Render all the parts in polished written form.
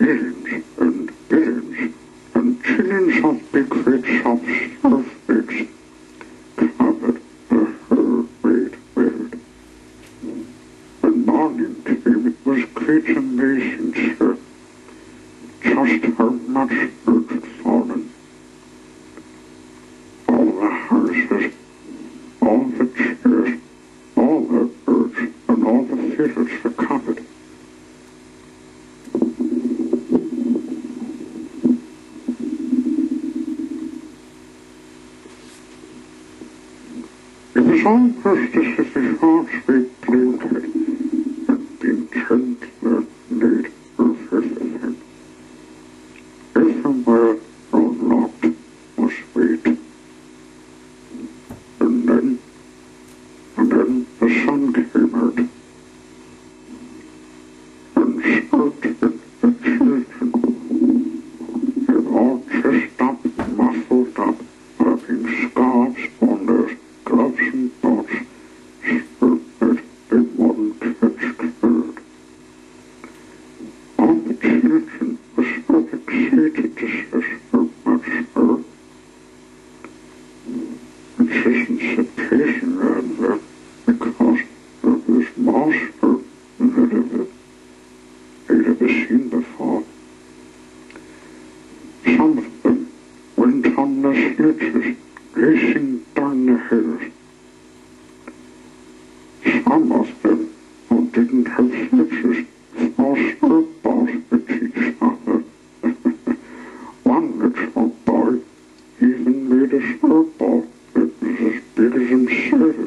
billions and billions and trillions of big red shops of eggs covered the whole wide world. When morning came, it was great amazing, sir, just how much earth had fallen. All the houses, all the chairs, all the birds, and all the fields were covered. It was almost as if the hearts they blinkered had been gentler laid over everything. Everywhere unlocked was wait. And then the sun came out and shouted at the children. They were all dressed up, muffled up, having scarves on their gloves and bots, so that they wouldn't catch cold. All the children were so excited to see so much snow. It isn't surprising around there, because there was more snow than they'd ever seen before. Some of them went on their sledges, racing down the hills. Some of them who didn't have sledges or snowballs with each other. One little boy even made a snowball that was as big as himself.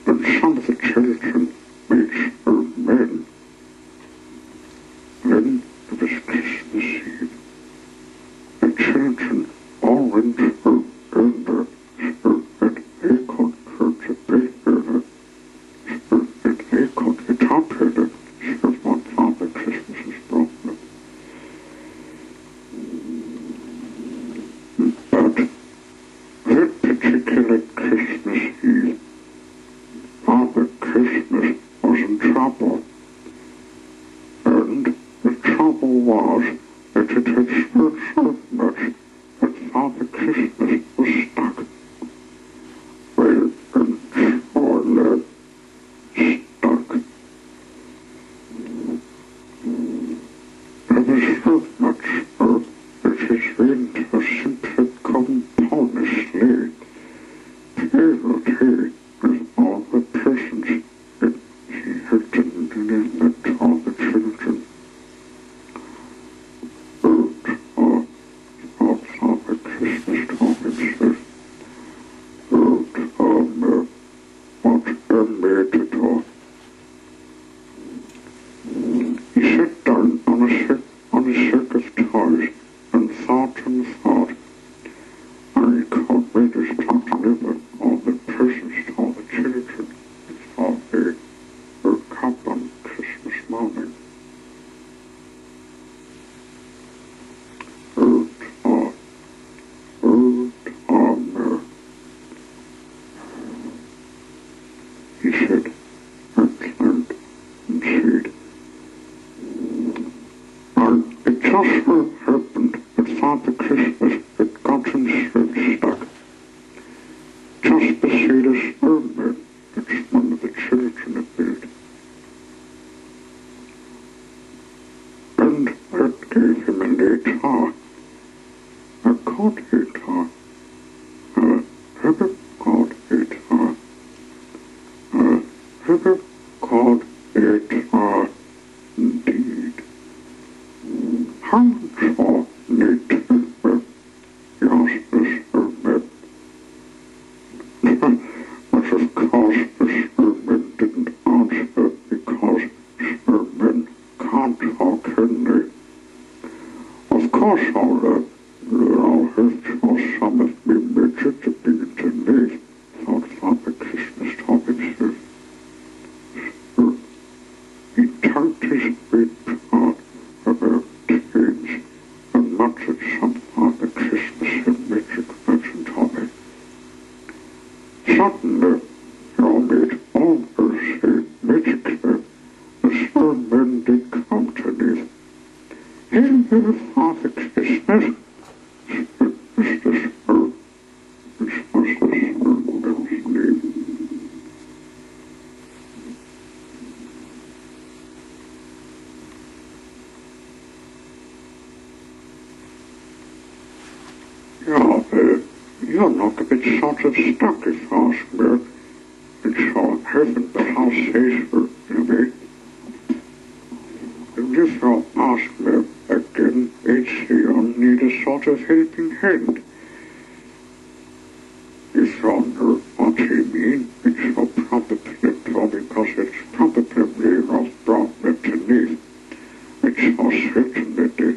And some of the children made snowmen. Then it was Christmas Eve. The children all went out in there so that they could go to bed early, so that they could get up early, so what Father Christmas has brought them. But that particular Christmas Eve, Father Christmas was in trouble. And the trouble was that it had snowed so much that Father Christmas was stuck. Well, and all stuck. There was so much snow that his reindeer simply couldn't pull the sleigh. Play with all the presents that he had given to all the children. Father Christmas told himself, what a made to do. He sat down on a sack of toys and thought, and he could really start to deliver all the presents to all the children before they woke up on Christmas morning. He said, and said, and it just so happened that Father Christmas had got himself stuck just beside a snowman that one of the children had built. And that gave him an guitar, a chord guitar, a river chord guitar, a river chord guitar indeed. How much more need to be? He asked the snowman. But of course the snowman didn't answer, because snowmen can't talk, can they? Of course I'll have to some of me magic to begin to live, thought Father Christmas to himself. So he tugged his big part about things and muttered some Father Christmas and magic version of it. Suddenly, he made all those magically, the snowmen Father Christmas, Mr. Sir, which was the servant's name. Ja, you're not a bit sort of stuck if you ask me. It's all heaven, but I'll say so, maybe. And if you ask me again, it's you'll need a sort of helping hand. If you know what I mean, it's your probably because it's probably not brought underneath. It's for certain that the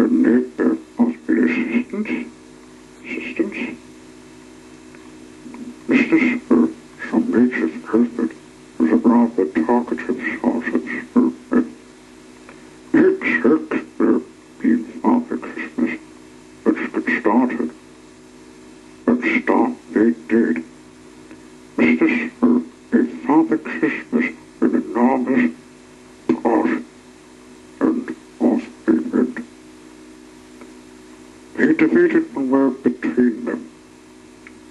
neighbor must be assistance. Mr. Sir, some native husband was a rather talkative sort of servant. Except there being Father Christmas, which got started. But start they did. Mr. Sir, a Father Christmas with enormous pot and off they went. They divided the work between them.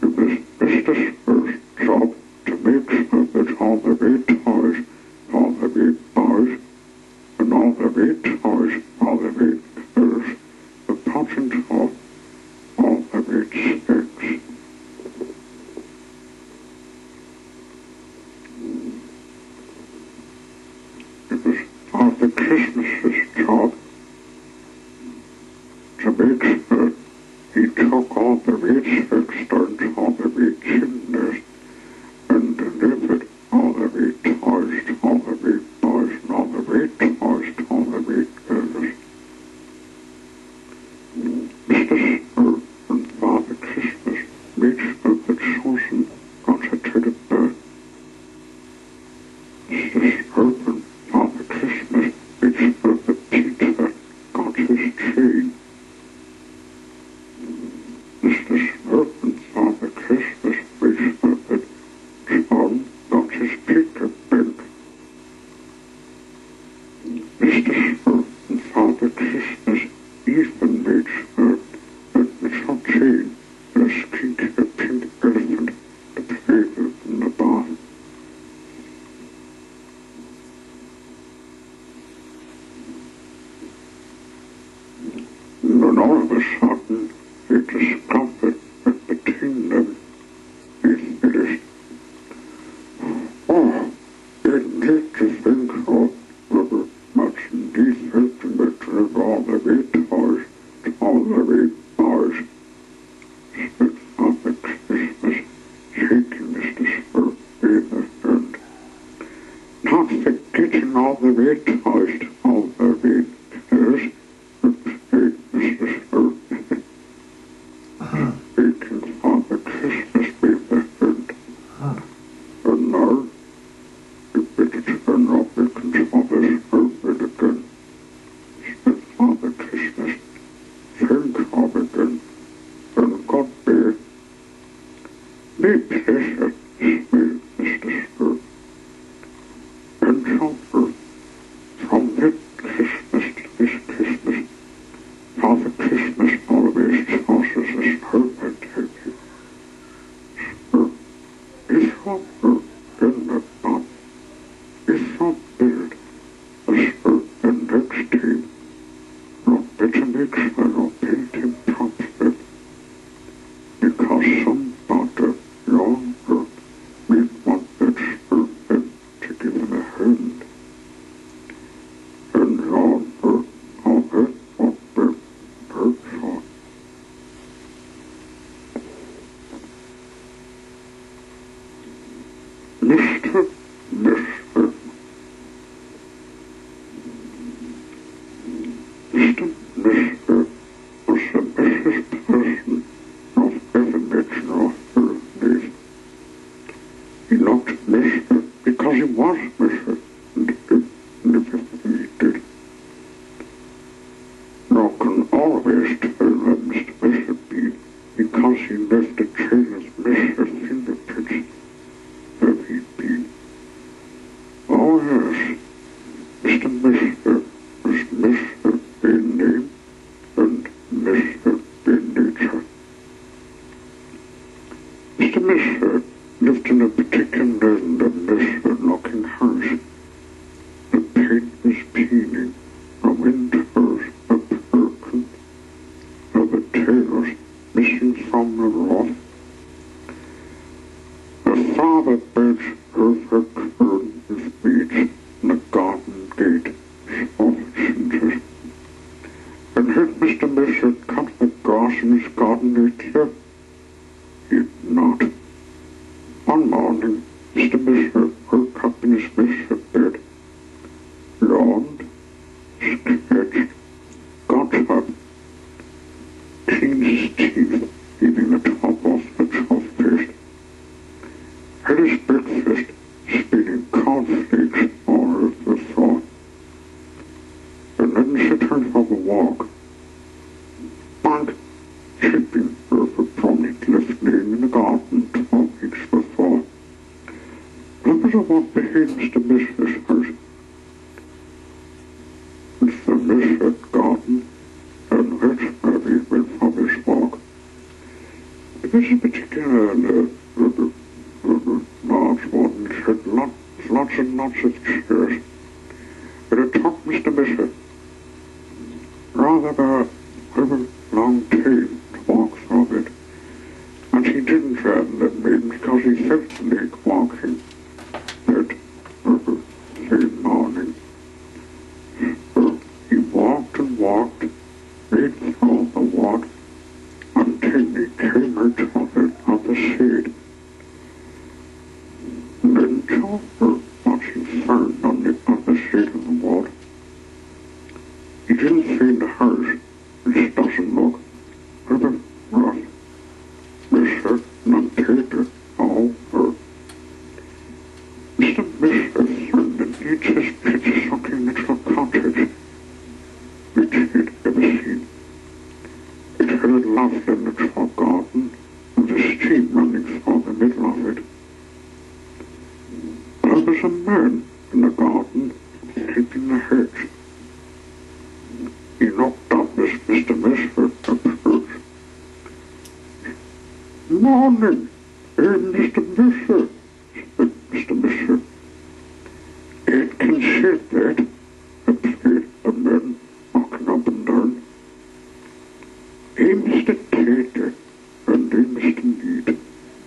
It was Mr. Sir's job to make sure that all the red toys, all the red boys, and all the red toys, all the red colors, the pattern of all the red sticks. It was Father Christmas's job to make sure he took all the red sticks down to all the red chimneys and delivered all the red toys to all the red boys and all the red toys to all the red girls. Mr. Sir and Father Christmas made sure that Susan got her to the bed. Mr. Sir and Father Christmas made sure that Peter got his chain. Mr. Sir and Father Christmas made sure that John got his picture bank. Mr. Sir and Father Christmas even made sure that Mr. Jane had a skinky pink elephant to play with in the bath. And then all of a sudden, they discovered that between them, they finished. Oh, it need to think of whether much indeed ultimate of all the red toys to all the red boys. Said Father Christmas, shaking Mr. Sir by the hand. Not forgetting all the red toys to all the red colors, but Mr. Sir. Shaking Father Christmas by the hand. And now, you better turn off the controllers over again. Said Father Christmas, think of again, and God be. Be patient, smiled Mr. Sir. And so, from that Christmas to this Christmas, Father Christmas always tells us a servant to you. Sir, if you in the bot, if you build a servant next time, you'd better make sure you build him properly, because somebody longer may want that servant to give him a hand, and longer all that won't be hurtful. Mr. Mr. Mr. Mr. was the best person I've ever met in all her days. He looked Mr. because he was Mr. and everything he did. You can always tell that Mr. B because he left a trail of Mr. fingerprints where he'd been. Oh yes, Mr. Mr. was Mr. in his garden each year? He'd not. One morning, Mr. Mister woke up in his miser's bed, yawned, sketched, got up, cleaned his teeth, eating the top off the toothpaste, had his breakfast, spilling cornflakes all over the floor, and then set out for a walk. Bank tripping over prominent left laying in the garden 12 weeks before. There was a walk behind Mr. Mister's house. Mr. Mister's garden, and that's where he went for his walk. It was a particular large one. It had lots and lots of chairs. It had took Mr. Mister rather a long time to walk through it, and he didn't let me because he felt like walking that same morning. So he walked and walked right through the water until he came out of the shade. And then saw what he found on the side of the wall. He didn't find the house, which doesn't look rather rough. Mister Nantaker over. Mr. Mister found the neatest pit-sucking little cottage which he'd ever seen. It had a lovely little garden with a stream running through the middle of it. There was a man in the garden keeping the hedge. He looked up as Mr. Mister approached. "Morning, Mr. Mister," said Mr. Mister. "It can sit that," replied the man, walking up and down. "I'm Mr. Tater, and I'm Mr. Need,"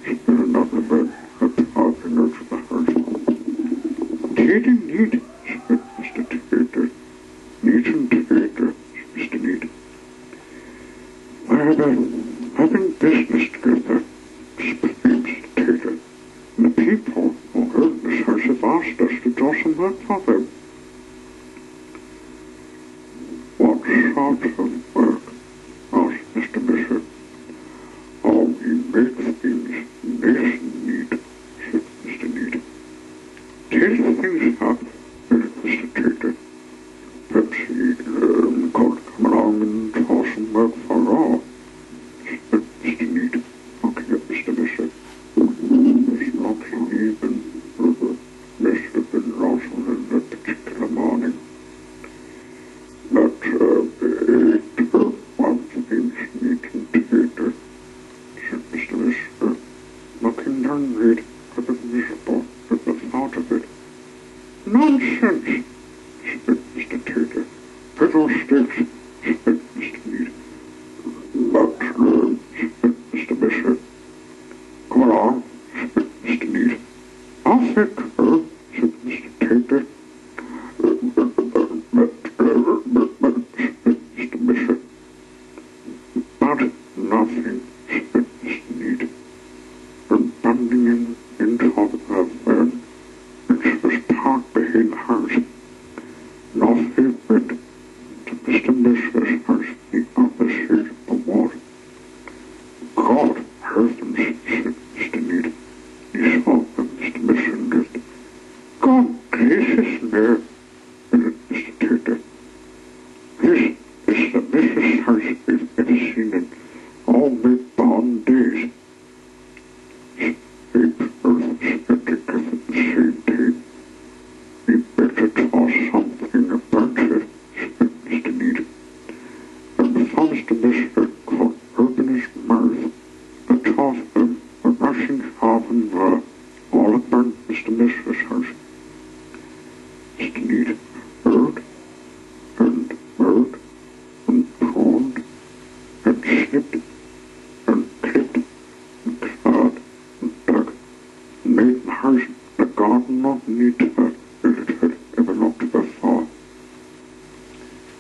said another man, approaching out of the house. "Tater Need," said Mr. Tater. "Need and Tater," said Mr. Need. "We're having business together," said Mr. Tater. "And the people who own this house have asked us to do some work for them." "What sort of work?" asked Mr. Mister. "Oh, we make things nice and neat," said Mr. Need. "Take things up," said Mr. Tater. "Perhaps he could come along and do some work for all," said Mr. Need, looking at Mr. Mister. It's not even Mr. had been rotten that particular morning. But it was things neat and Tater, said Mr. Mister, looking downright rather miserable at the thought of it. "Nonsense," said Mr. Tater. "Fiddlesticks," said Mr. Need. "But, said Mr. Mister. "Come along," said Mr. Need. "Off it go," said Mr. Tater. "But, said Mr. Mister. "But nothing," said Mr. Need. And bounding into the van, which was parked behind the house, and off he went to Mr. Mister's house, the other side of the wall. "God heavens," said Mr. Need. He saw that Mr. Mister lived. "God gracious me," said Mr. Tater. "This is the nicest house I've ever seen in all my born days." They both said together at the same time. "We better toss something about it," said Mr. Need. And before Mr. Mister could open his mouth, the two of them were rushing off and were all about Mr. Mister's house. Mr. Need heard and heard and pruned and snipped and clipped and clawed and dug and made the house the garden look neater than it had ever looked before.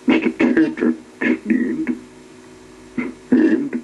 Mr. Tater cleaned, aimed,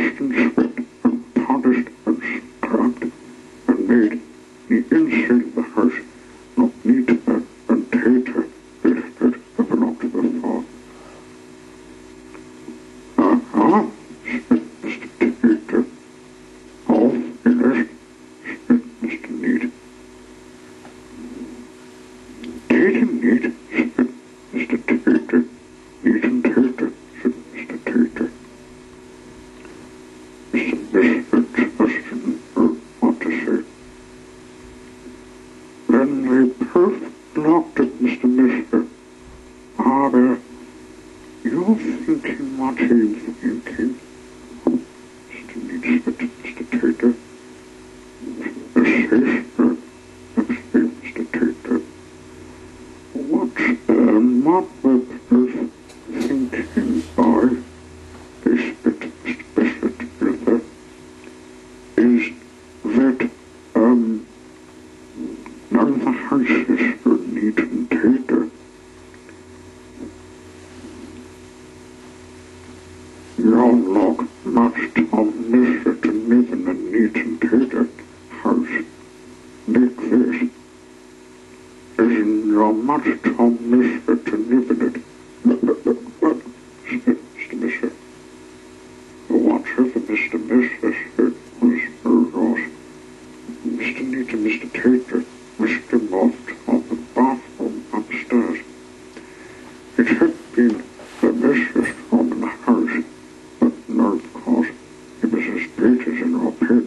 washed and swept and polished and scrubbed and made the inside of the house look neater and tighter than it had ever looked before. "Uh-huh," said Mr. Tater. "All finished," said Mr. Neat. "Neat and neat," said Mr. Tater. "Neat and tater," said Mr. Tater. Mr. Misfit just didn't know what to say. Then they both looked at Mr. Misfit. "Ah, there, you're thinking what I'm thinking." Mr. Neat said to Mr. Tater. "Yes, sir," exclaimed Mr. Tater. What we're both thinking by this bit, Mr. Biscuit, is that, now the houses are neat and tighter, you'll look much Tom Misfit to live in a neat and tighter house like this. As in, you're much Tom Misfit to live in it. What?" said Mr. Misfit. Whatever Mr. Misfit said was Ross. Mr. Neat and Mr. Tater wished him off to the bathroom upstairs. It had been the Misfit's room in the house, but now, of course, it was as big as an open.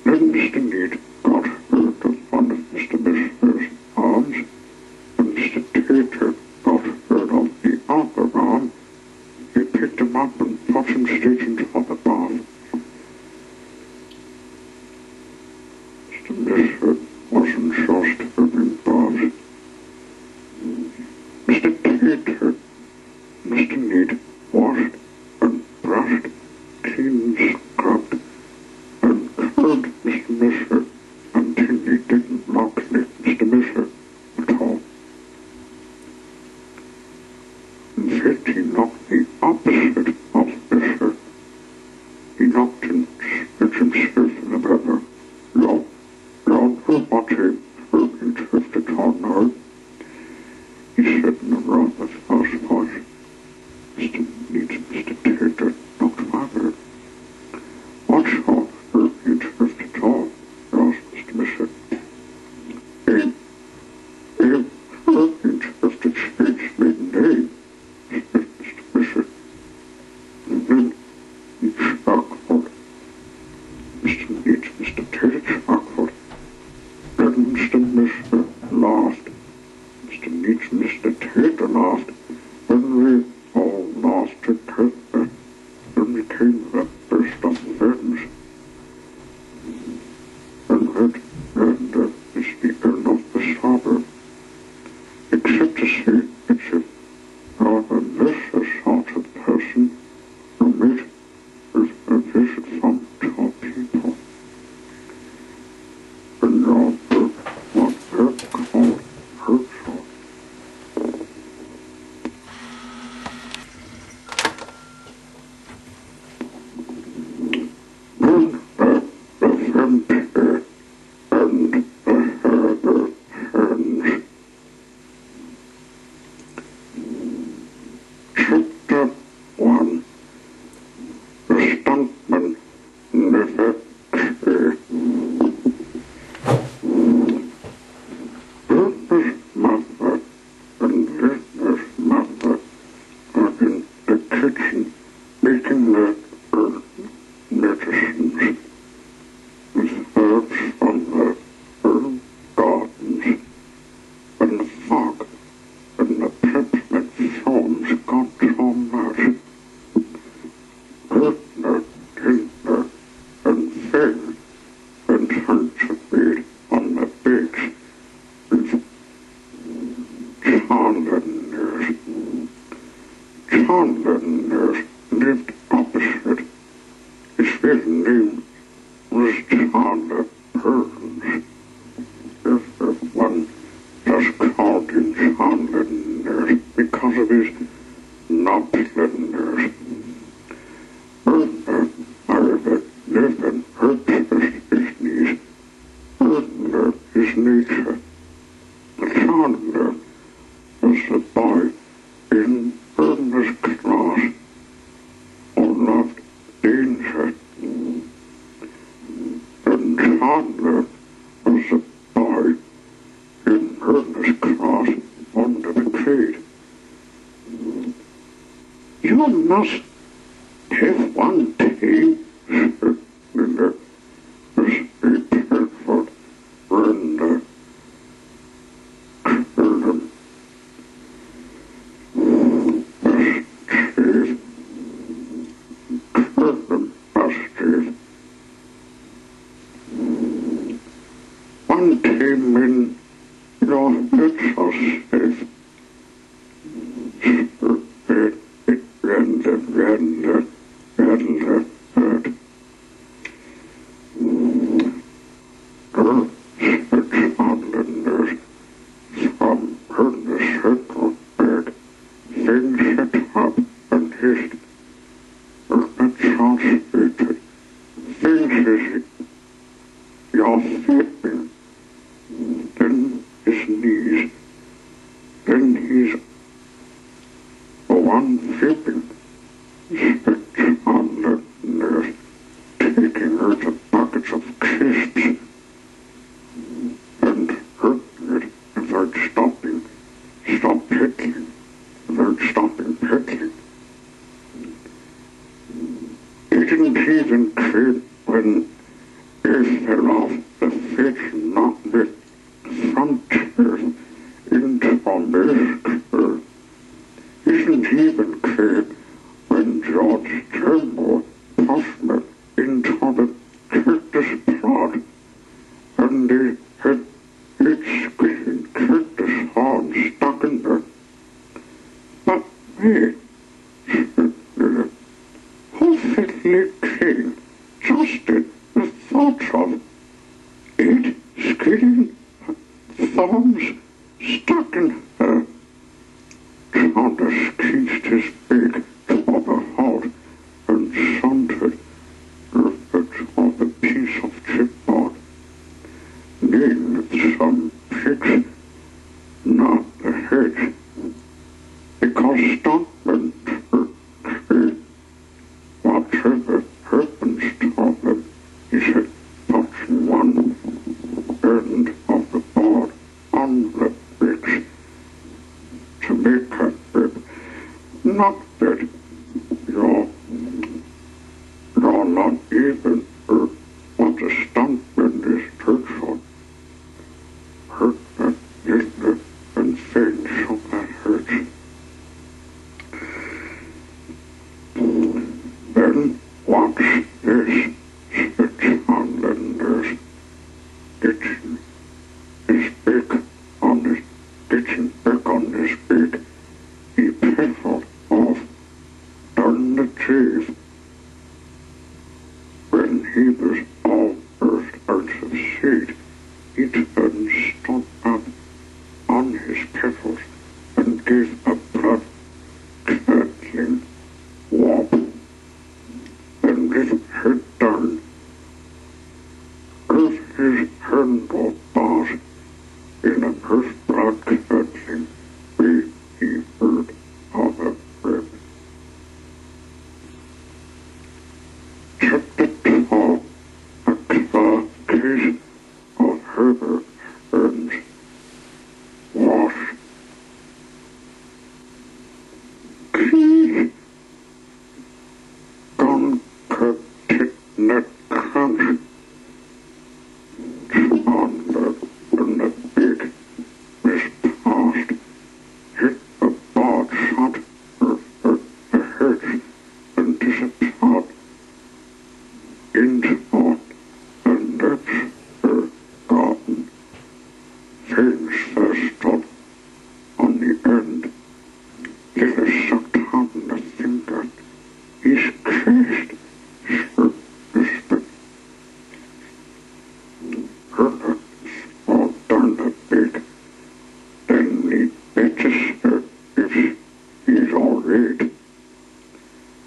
Then Mr. Neat got hold of one of Mr. Misfit's arms, and Mr. Tater got hold of the other arm. He picked him up and put him straight into the bath. Mr. Misfit wasn't just having baths. Mr. Tater, Mr. Neat washed and brushed, cleaned, scrubbed, and curled Mr. Misfit until he didn't look like Mr. Misfit at all. In fact, he looked the opposite of Misfit. He looked and spit himself in the pepper. "Lord, for what I'm interested on now," he said in a rather fast voice. Mr. Neat and Mr. Tater looked rather. "What's your interested on?" asked Mr. Misfit. I'm interested change my name," said Mr. Misfit. And then he chuckled. Mr. Neat and Mr. Tater chuckled. Then Mr. Misfit laughed. Mr. Neat and Mr. Tater laughed. And we all laughed together. Then we came the best of friends. And that is the end of the story. Except to say it's this sort of person who meet with a visit from tall people. And you're what they're called hurtful. Then the vampire and the harbour hands. Chapter 1. The Stuntman Never Cared. Bertha's mother and Lizna's mother are in the kitchen making their medicines with herbs from their herb gardens, and the fog and the peppermint fumes got so much. Bertha, Tinker, and Finn went hunt to feed on the pigs with Chandlers. Chandlers lived opposite. His real name was Chandler Burns. Everyone just called him Chandler because of his knoblenders. toddler was a boy in Ernest class under the tree. You must have one tea, said Linda. Must be careful when the children one came in your head so safe. It ran the bird. Such islanders from Ernest Central bed, things set up and hissed. Ernest translated, things is you're flipping. Then his knees, then he's one flipping, such on the nurse, taking her to buckets of crisps, and hurting it without stopping peddling. He didn't even care when it fell off the fish, knocked the front teeth into a milk. He didn't even care when George Turnbull pushed me into the cactus plot, and they had its squeaking cactus horn stuck in there. But wait, who fiddly king trusted the thoughts of it squeaking thorns stuck in her? Thomas kinked his beak toward the heart and sauntered toward the piece of chipboard, named some pigs, not the head, because Stockman whatever happens to them, he said, touching one end of the board on the bricks to make a rib. Not that you're not even what a stuntman is truthful. Hurt that little and faint, so that hurts. Then watch this, said John Linder's kitchen is big on his kitchen back on his beak. He peddled off down the trees. When he was almost out of seed, he turned stood up on his petals and gave a blood-curdling whoop. Then his head down, as his handle bars in a first blood-curdling way he heard of a rib. Took the top, a claw case of Herbert Burns. Wash. Please. Gone cut net crunch. On the big miscast, hit the board shot the head and disappeared into the next garden. Things stood on the end. Little sucked on the finger. His crest Herbert smalled down the big. Then he better her if he's all right.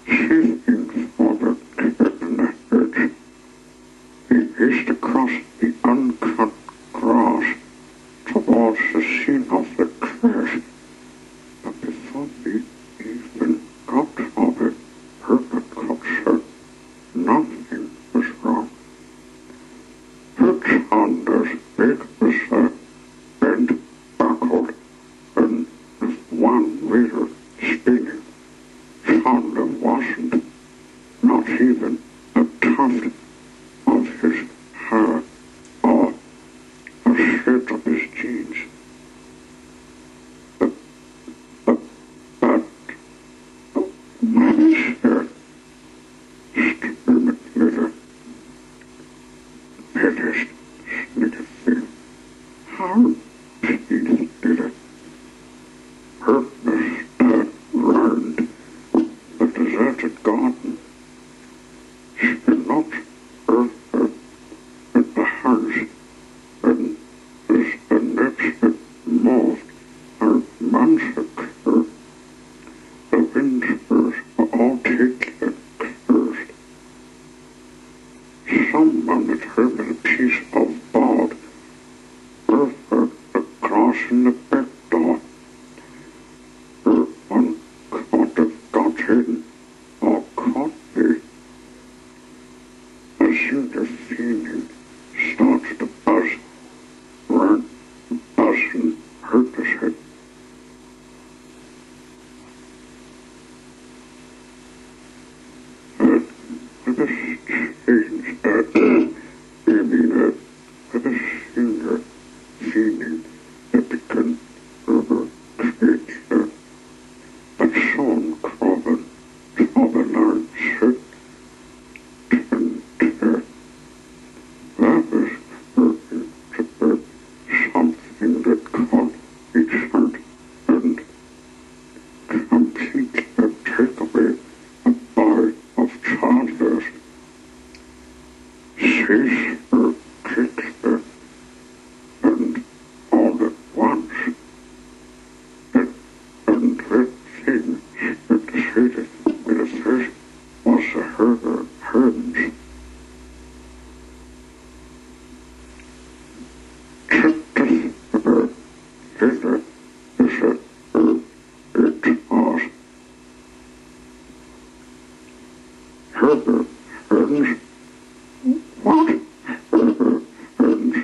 Seeking for the cabinet hedge, he hissed across the uncut grass towards the scene of the crash. But before he even got of it, Herbert got certain nothing was wrong. Her tuft of his hair or a shirt of his jeans. But man is here, stupid little pittest snicker thing. How please did it hurt us round the deserted garden? Should not hurt her at the house, and as the nets had moved her massacre, the windows were all taken closed. Someone had heard a piece of board over across in the back door. One could have got in or caught me. As soon as feeling starts to buzz, run, buzz and hurt his head. With a change, with a single feeling that began creature, but soon Corbin learned certain that was hurting to hurt something that caught its heart and completely take away a bite of childless. Seized her, kicked her, and all at once, and that thing that decided with a fish was a herds. Checked her, later, is a it was Herbert Hearns. What? Herbert Hearns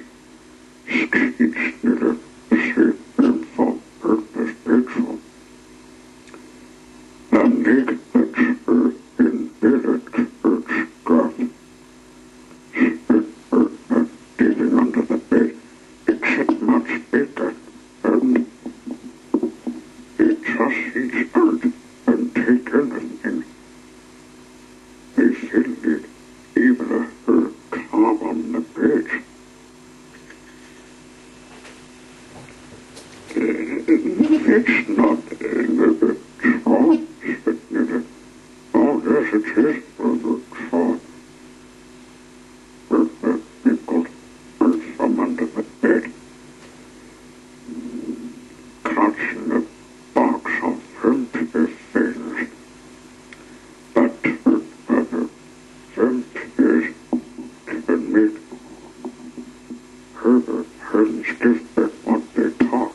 screeched later as he ran for purpose petrol. The naked expert in billet church drop. Herbert digging under the bed. It's much bigger, and it just eats out and take anything. They filled it, even her club on the bed. It's not in the trough, said Nita. Oh, yes, it is, Brother Trough. Bertha nickled and from under the bed, clutching a box of vampire things. But her mother, vampires can make Herbert Hearns give back what they talk.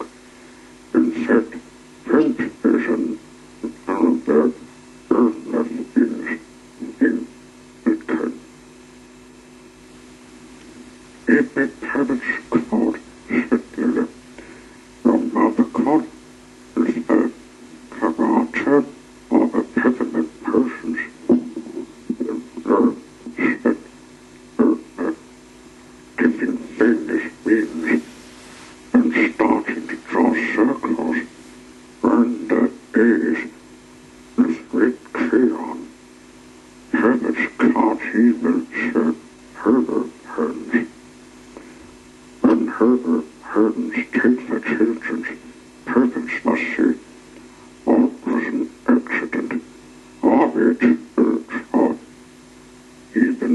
In fact, vampires and their earnest things it can. If it habits called, said Lily, your mother called is a character of a peppermint person's. Said giving things wings and starting to draw circles round the A's with red crayon. Herbert's can't even said Herbert Hearns. When Herbert Hearns takes the children's purpose must see what was an accident of it, or even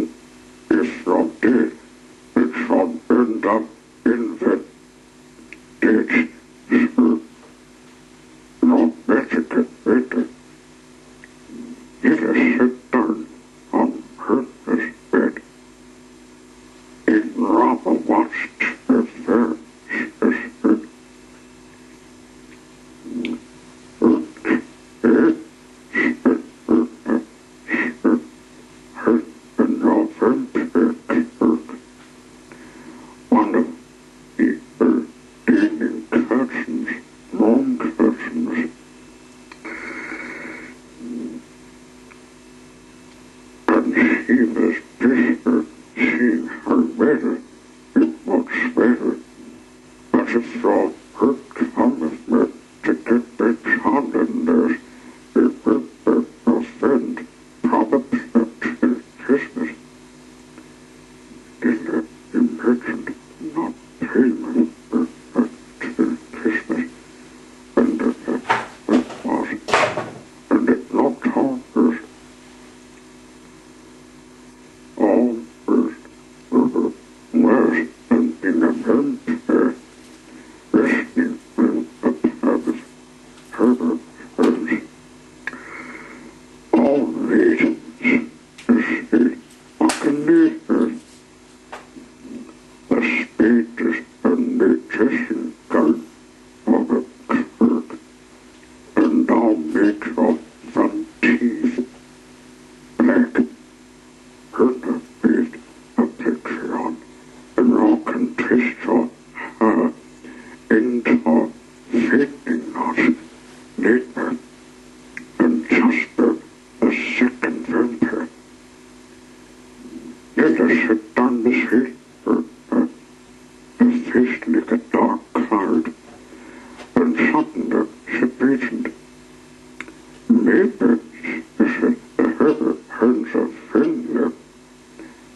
if you're dead, it shall end up in the ditch. Not better get better. Let us sit down on Herbert's bed. It rather watched her there. One of the dating curtains, long curtains, and she was busy Let us sit down beside the face like a dark cloud, and suddenly she brightened. Maybe she Herbert Hearns of Finland.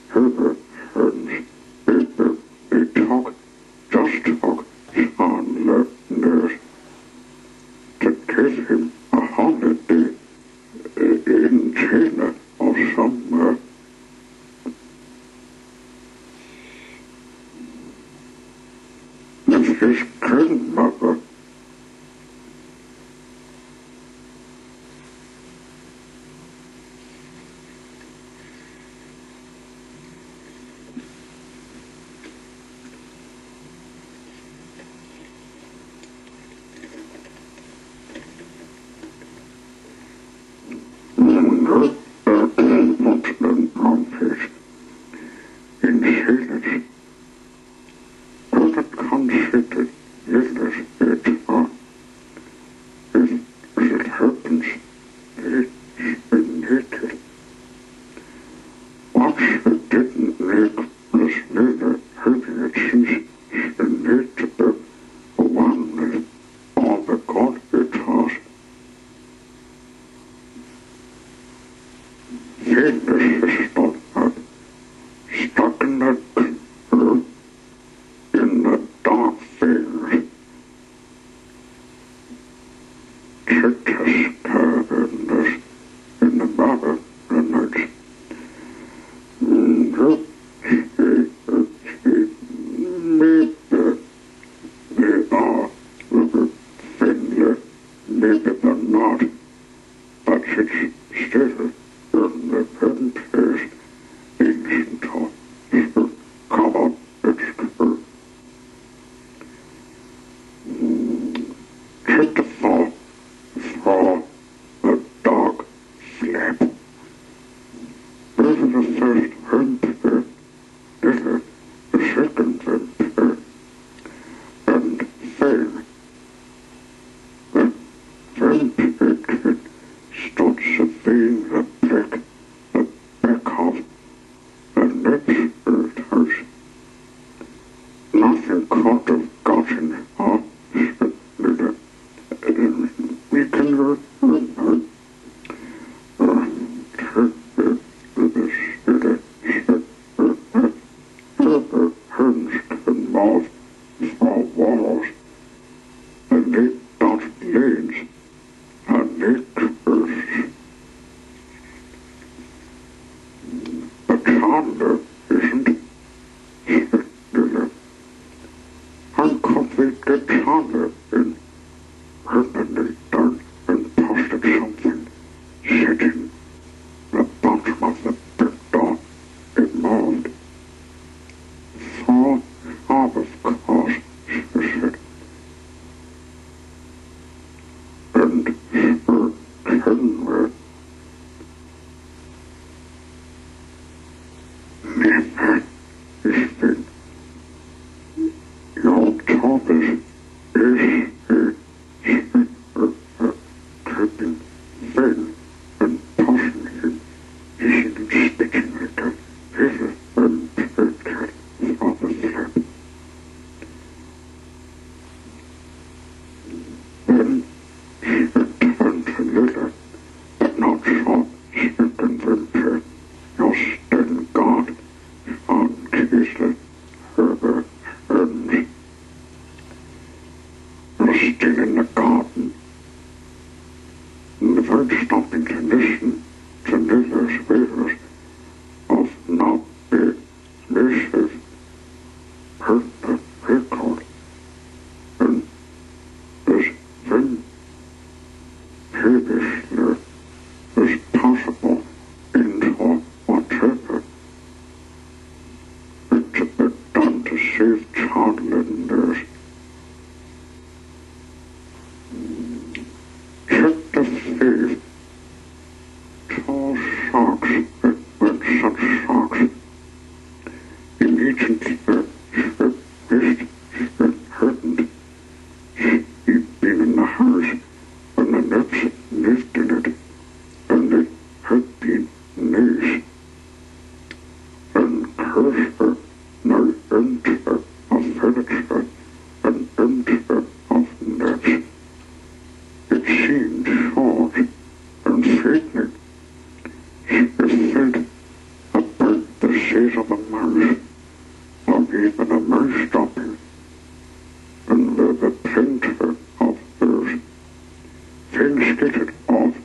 Herbert Hearns, maybe they talk, just talk, on the nurse to give him a holiday in China or somewhere. If his grandmother Continent Bromfish in Sailors, couldn't consider little it or if it happens, it's been naked. What she didn't make was neither having it since she need to be one with all the God it was. Fitness is not stuck in the dark things. Check the scabbiness in the bottom of the night. Maybe they are Finland, maybe they're not, but it's still in the Finnish ancient come on, it's true. Check the fall for a dog slap. This is the first vampire, this is the second vampire, and third. The vampire kid starts surveying the back of the next house. Nothing could have gotten off. We can Hearns can move for walls, and they dot lanes, and they curse. But Chandler isn't. How could we get Chandler in? Herman done and posted something sitting the bottom of the big door. It moved. Fall off, of course, she said. And her camera never is been. Your Thomas is tripping thing and tossing him, hissing and spitting like a little unpaid cat on the slab. Then she returned to Lila, but not so second vampire. You're still God on Kiesler, Herbert Hearns. You're still in the garden. Without stopping to listen to Lila's wails of not be missive, heard the record, and as then previously as possible into whatever it had been done to save childlinders. Check the thief. Tall socks that weren't such socks. Immediately missed hurting. He'd been in the house when the nurse lived in it, and it had been nice. And cursor, no enter of furniture, and enter of nets. It seemed short and frightening. It felt about the size of a mouse, or even a mouse stopping, and with a printer of those things skittered off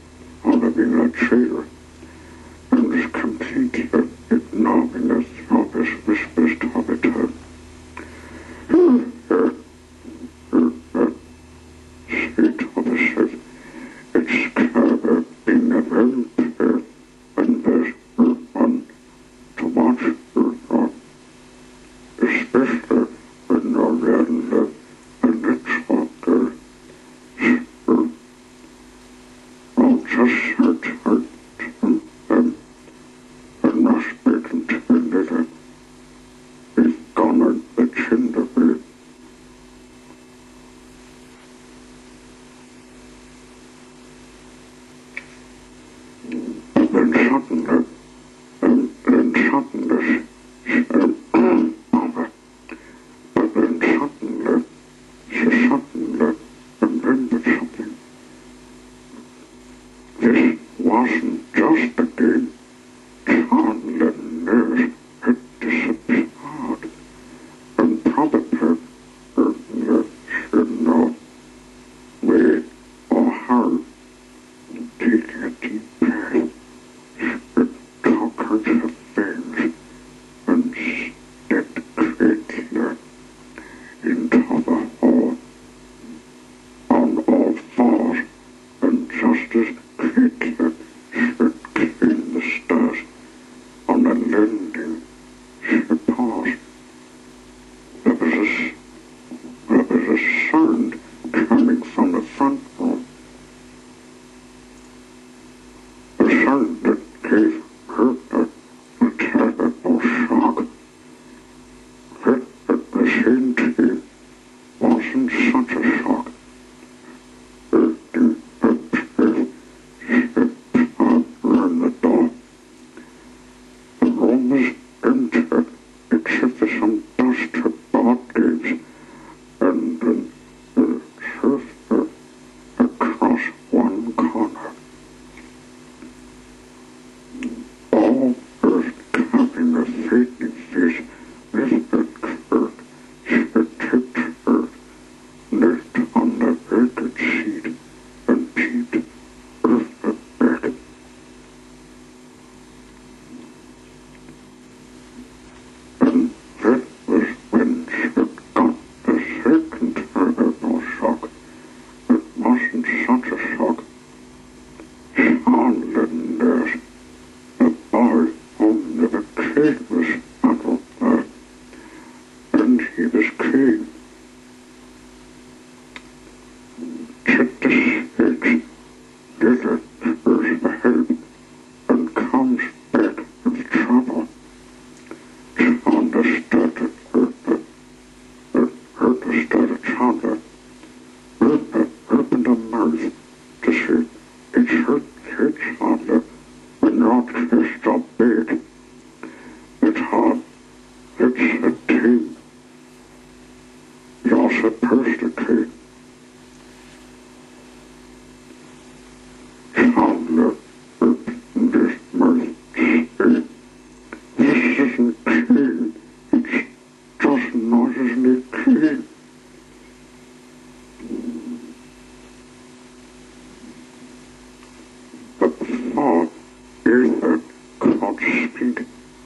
on a trail, and was completely ignoring the throbbers whispers of it. Sweet of herself, it's clever being a vampire, and there's one to watch her, especially when you're around a little girl. I'll just search her and not speaking to the little. He's gone at the chin of me. But then suddenly, she suddenly remembered something. This wasn't just a game. Chandler nurse had disappeared, and probably should not wait or hurry. Take a deep breath, spit all kinds of things, and stepped quickly into the hall on all fours, and just as quickly should clean the stairs on the landing. She paused. There was a sound coming from the front room. A sound that gave her a terrible shock. But at the same time wasn't such a shock. Around the door. The room was empty except for some dusted board games and a sofa across one corner. All earth having a fading face, Mr. Kirk had tipped her, knelt on the vacant seat, and peeped over the bed. And that was when she got the second terrible shock. It wasn't such a shock. Chandler nurse, the boy whom the kid was huddled there, and he was clean. Check the six, little goes ahead, and comes back with trouble. Chandler started Chandler opened her mouth to say, it's hurt, Chandler, when your chest so big. It's hard. It's a team. You're supposed to keep. Chandler opened his mouth to say, this isn't clean. It's just noisily clean. But before either could speak,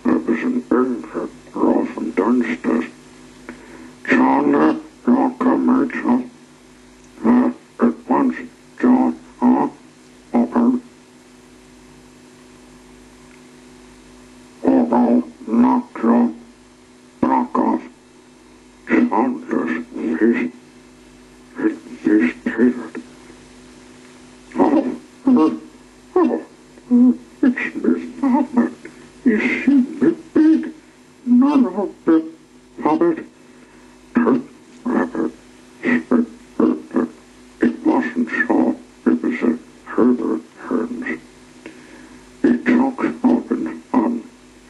there was an anger roar from downstairs. Chandler, you're commercial. At once, John, open. Although knock your block off. Chandler's face, his face paled. It's Miss Father. You see me big. None of the Hobbit. Rabbit. It wasn't Shaw. It was a Herbert Hearns. He took open on.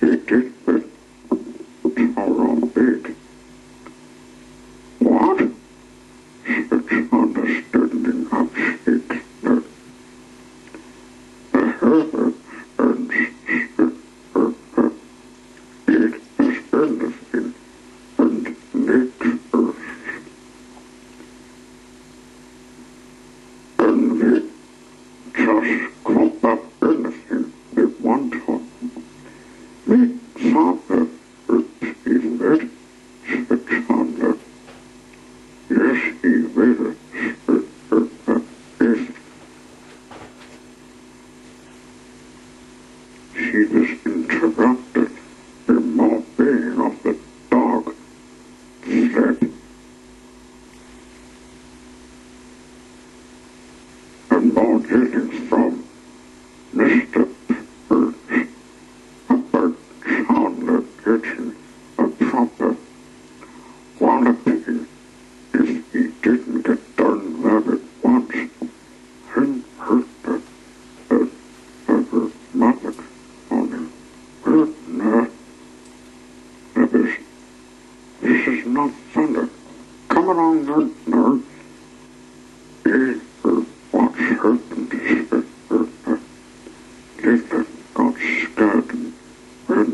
He did, but anything and nature. And they just crop up anything they want to. Me father repeated it, said Chandler. Yes, he will, if she was interrupted, the more baying of the dog said, and more yelling from Mr. Birch about Chandler getting a proper walloping if he didn't get done rabbit once and hurt her mother on him. No, this is not thunder. Come along, no. What's happened is Lila got scared and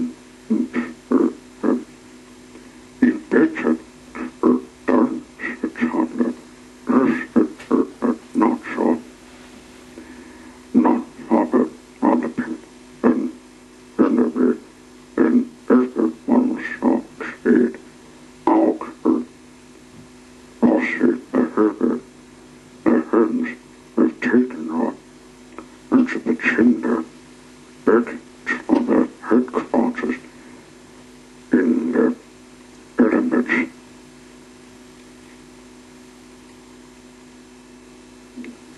he better don't sit on not so, not other pin, and everyone saw said, Alker, Rossi, the hens have taken her into the chamber back to the headquarters in the pyramids.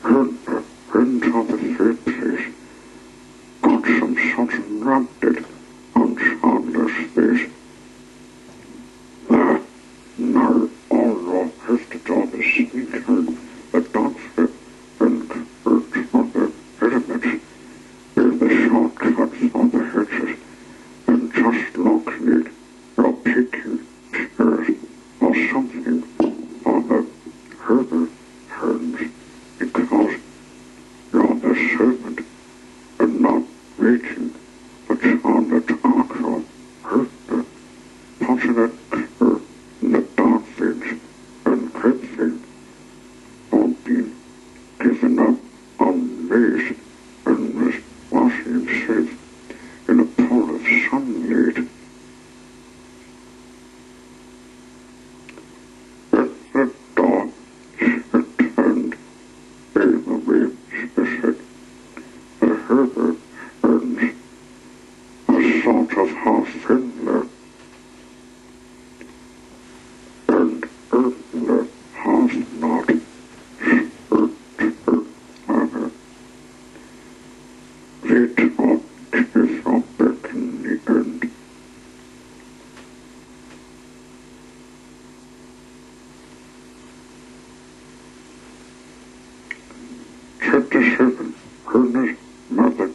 Hens of the third place got some sort of rubbed it on Chandler's face. Now all of has to do is sneak her the doctor and convert on the pyramids in the shortcuts on the hedges and just locking it or picking chairs or something on the herbal turns because you're the servant and not waiting for Chandler to argue hurt the passionate in the dark things and great things all been given up on Mace and was washing himself in a pool of sunlight. At the door, she turned away, she said, the Herbert earns a sort of half-fiddler and Earthler half-not. They talked his up back in the end. Chapter 7. Herna's mother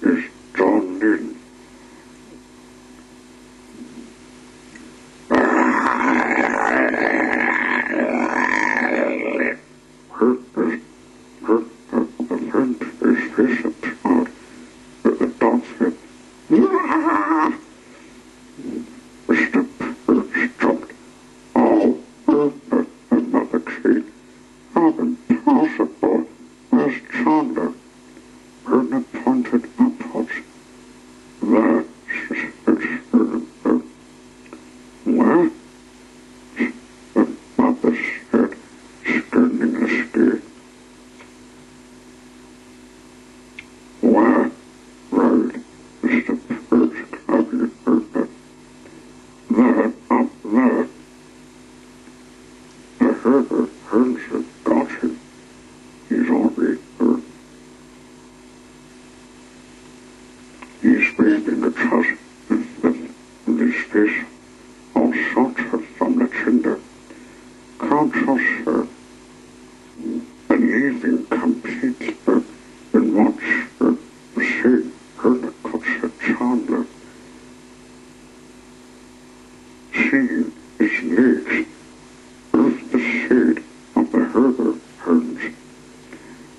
is drawn in. The friend is face apart, but the dog said, Mr. Birch jumped. Oh, her mother said, how impossible. Where's Chandler? Herna pointed upwards. There, she said, where? The mother said, standing the stairs. Where? Road, Mr. Birch clapping Herna. There, up there. The Herbert Hearns have got him. He's already hurt. He's waving the truss with his face all sorted from the tinder. Can't trust her. Believing completely in what she said, Herna cuts her Chandler. Seeing his legs, earth the shade of the Herbert Hearns.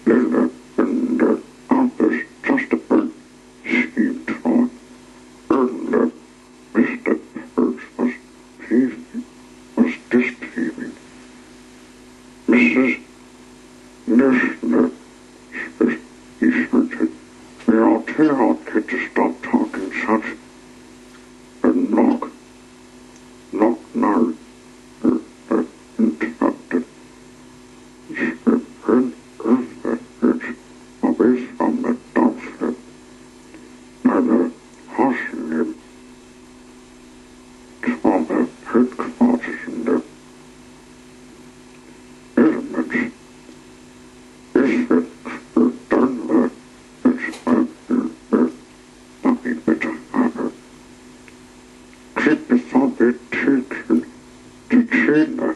Linda and others just about seemed to earn Mr. Birch habe Tüten, die Zähne.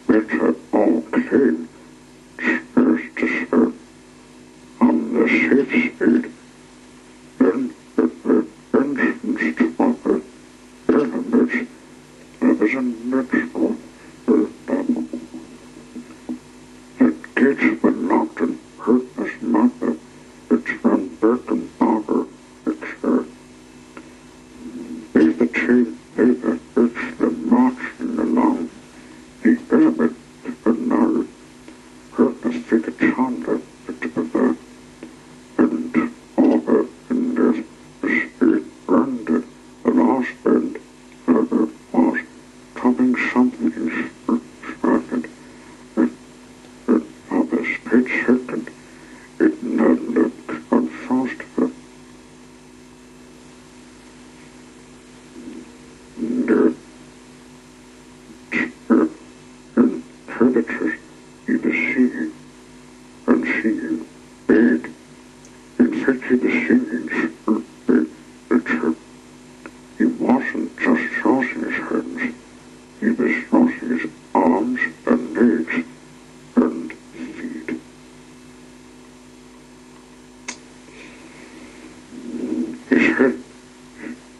Better all clean, first to serve. safe side. Then the entrance of the pyramids, there was a network. The gates were locked and Herbert's mother, it's from Birkenbauer, it's leave the chain, it's the marching along the pyramid, and now Herbert's figured Chandler, it's the and over in this street branded the last end was coming something started. Of a split second, it now looked on faster. And predators he was seeing and seeing big. In fact, he was seeing that he wasn't just crossing his hands, he was crossing his arms and legs and feet. His head,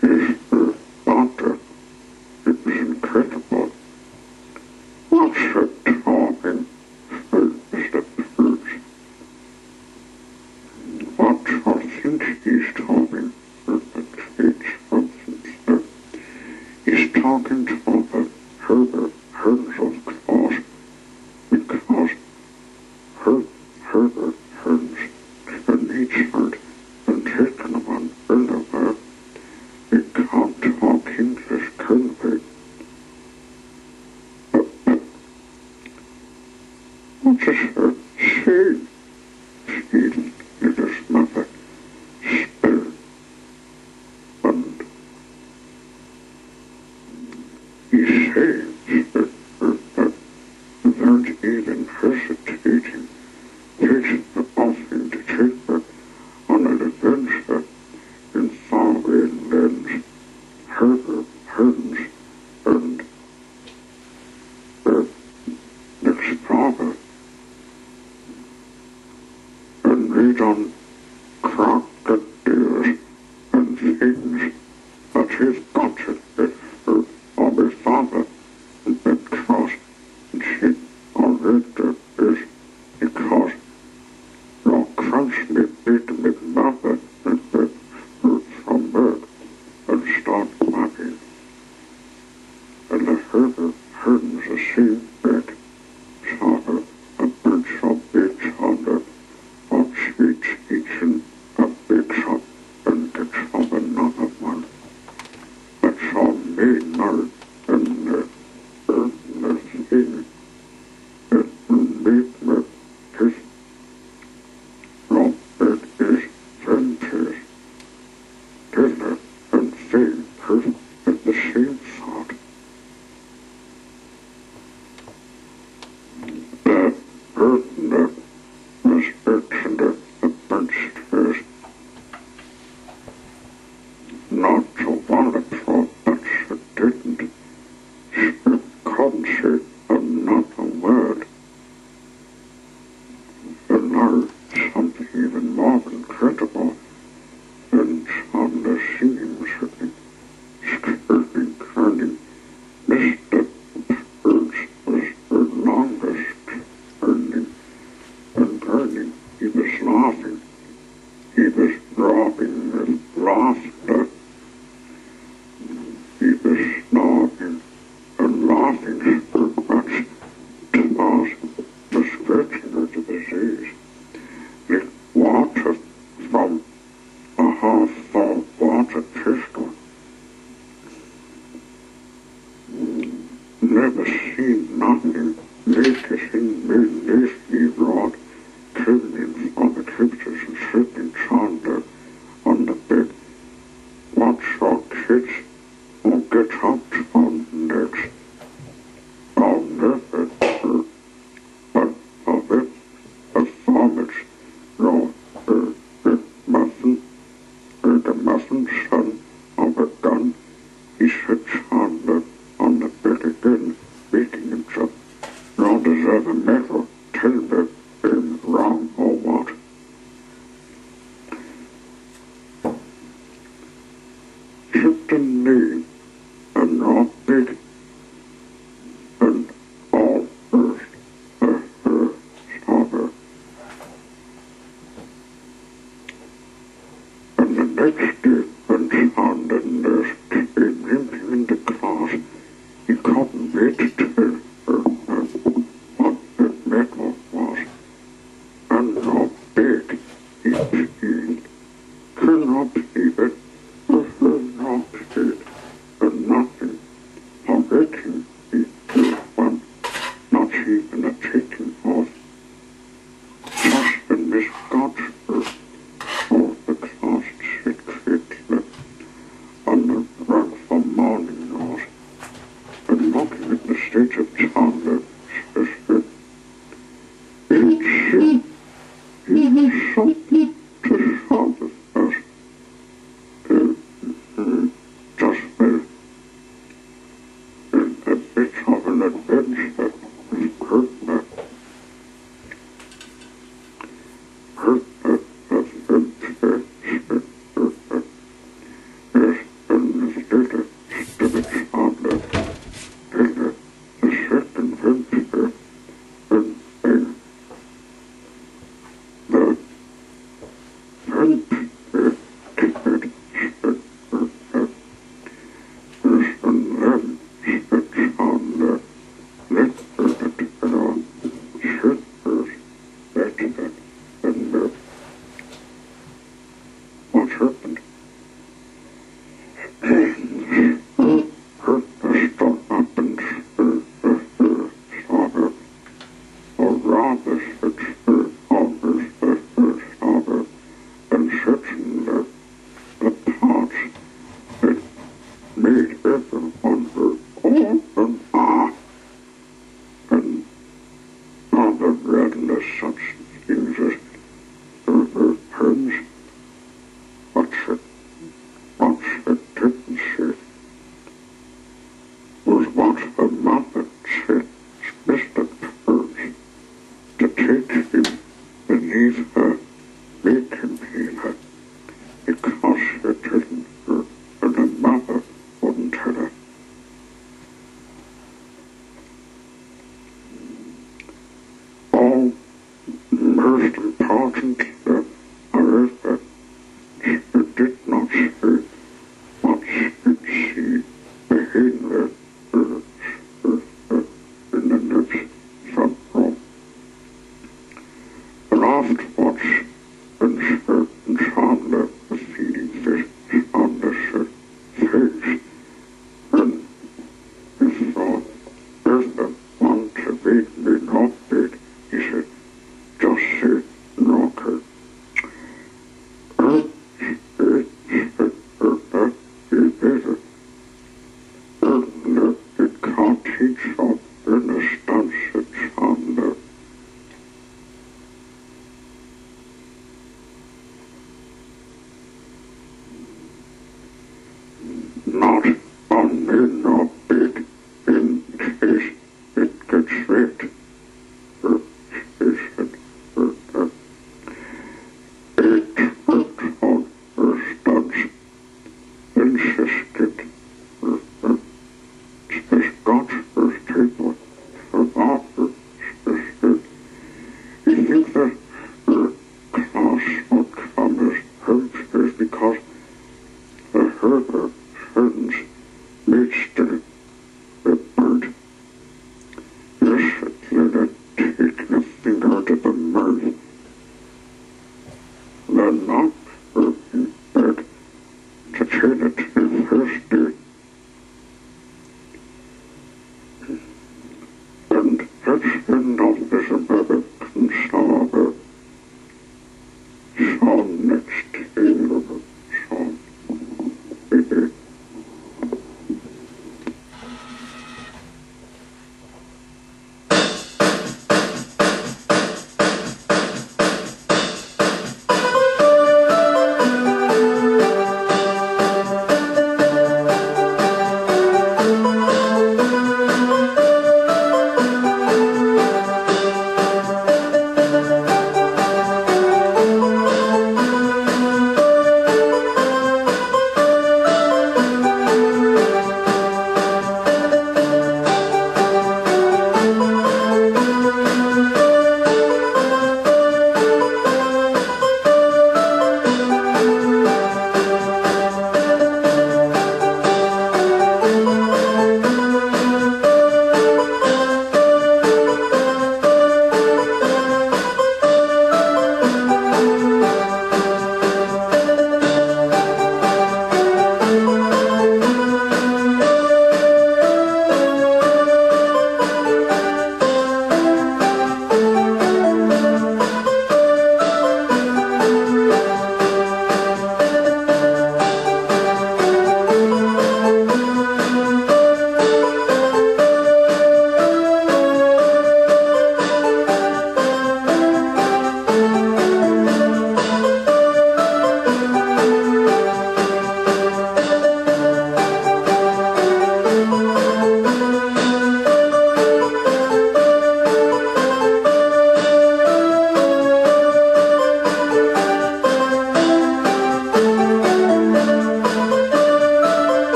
his body, it was incredible. What's the talking? Mr. Bruce. What do you think he's talking? He's talking to the Herbert Hearns, of course, because Herbert Hearns can each heard and taken one another. He can't talk English, can they? What is her saying? She his mother still, and he's saying that without even hesitating, takes the offering to take her on an adventure in faraway lands. Herbert Hearns and explorer and read on crocodiles and things that he's got it of his father and been crossed and she already is because your crunchly big mother and the fruit from bird and start quacking. And the Herbert Hearns a sea big charter, a bunch of big charter, of sweets eating a big shop and gets of another one. That's all me now, and the thing that made me his Robert is friendly, dinner and fame hurt at the same thought. The burden was urgent a bunch of not to want to throw, but she didn't. She couldn't say another word. And now something even more incredible than Chandler seems skirting, turning. Mr. Bruce was the longest turning and turning. He was laughing. He was robbing with laughter. He was snorting and laughing so much towards the stretching of the disease. The water from a half-full water pistol. Never seen nothing noticing me lately rod climbing on the clippers and sitting Chandler on the bed. Watch your kids will get up on next. I'll never but of it a farmer's no the muffin son of a gun. He said Chandler on the bed again, beating himself. No deserve a medal, tell me in wrong hole. and knee, and not big, and all first, stopper. And the next day, when John the nurse came in the class, he couldn't wait to tell her what the metal was, and how big he could not believe it, not believe it, and nothing, how waiting he could one, not even a taking off. Just when Miss Godfrey all the class sit quickly on the rug for morning noise, and looking at the state of Chandler, says, it's something to shout at us. Just well, a bit of an adventure, what happened? What happened? Stopper, or rather, stopper, and searching the parts that made everyone hurt all and and other redness such things as pens. What she didn't see was what her mother said Mr. Purse to take him beneath her bacon peeler, because she didn't, and her mother wouldn't tell her. All most importantly, however, she did not say what should she behavior in the next sub-room. And afterwards, when Chandler was feeding fish on the face, and he thought, if the one to make me not big, he said, just say knocker. It can't teach up in a stance at Chandler. Not on me, not big, in case it gets wet. She said, it worked on her studs, insisted, Miss Godfrey's table for offer, sister. You think that her class would come as helpers because her friends reached the bird. Yes, it let take nothing out of the mouth. They're not in bed to tell it in thirsty. And that's enough as a better consoler. So next year, so baby.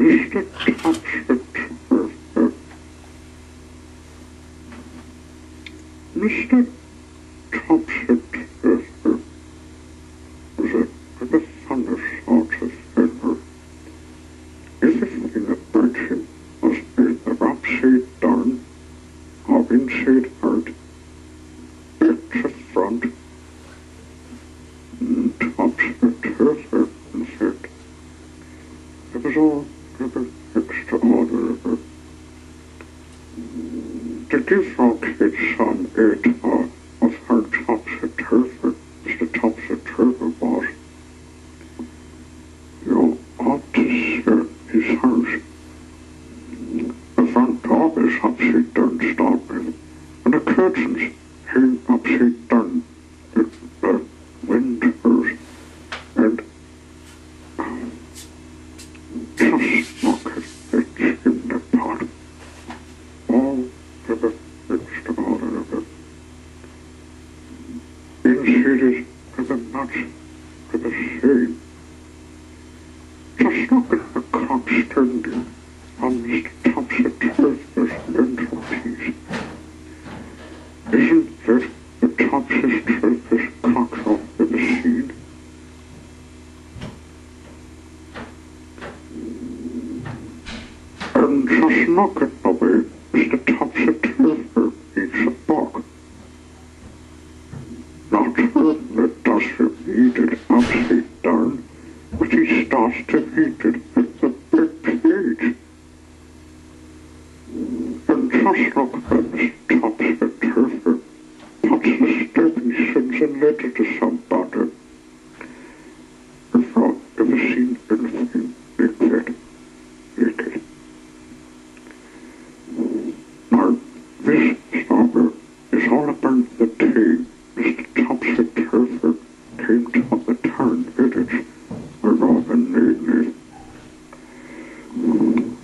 Mr. Topsy-Turvy. Mr. Topsy-Turvy was a funny sort of fellow. Everything about him was either upside down or inside out, back to front, topsy-turvy, in fact. It was all rather extraordinary. To give our kids some idea of how topsy-turvy Mr. Topsy-Turvy was, you ought to see his house. The front door is upside down to start with, and the curtains hang upside down at the windows, and just look at the chimney pot. All rather extraordinary. Inside is rather much rather same. Just look at the clock standing on Mr. Topsy-Turvy's mantelpiece. Isn't that the Topsy-Turvy's clock I've ever seen? And just look at the way Mr. Topsy-Turvy eats a bug. Not only does he eat it upside down, but he starts to eat it at the big page. And just look at Mr. Topsy-Turvy puts the stepping stones and letter to somebody. If I've ever seen anything like that, like it. Now, this story is all about the day Mr. Topsy-Turvy came to the town village where Robin lived.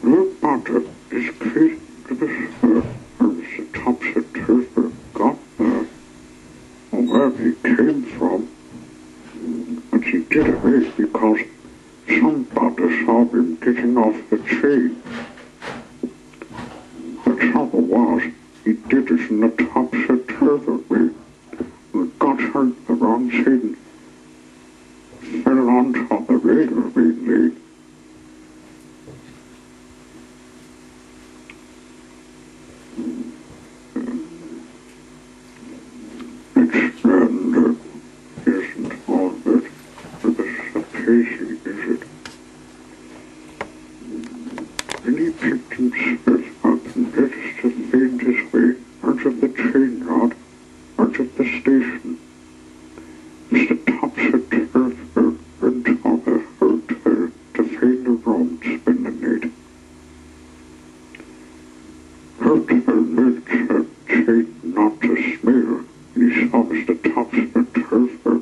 Nobody is crazy to be sure how Mr. Topsy-Turvy got there, or where he came from, and he did it because somebody saw him getting off the train. The trouble was, he did it in the Topsy-Turvy way, and got hurt the wrong side and fell onto the railway lane. It's random, isn't all that, but it's a pity, is it? Then he picked himself up and managed to find his way out of the train yard, out of the station. Mr. Topsy-Turvy went to the hotel to find a room to spend the night. Hotel maid tried not to smile, and he saw Mr. Topsy-Turvy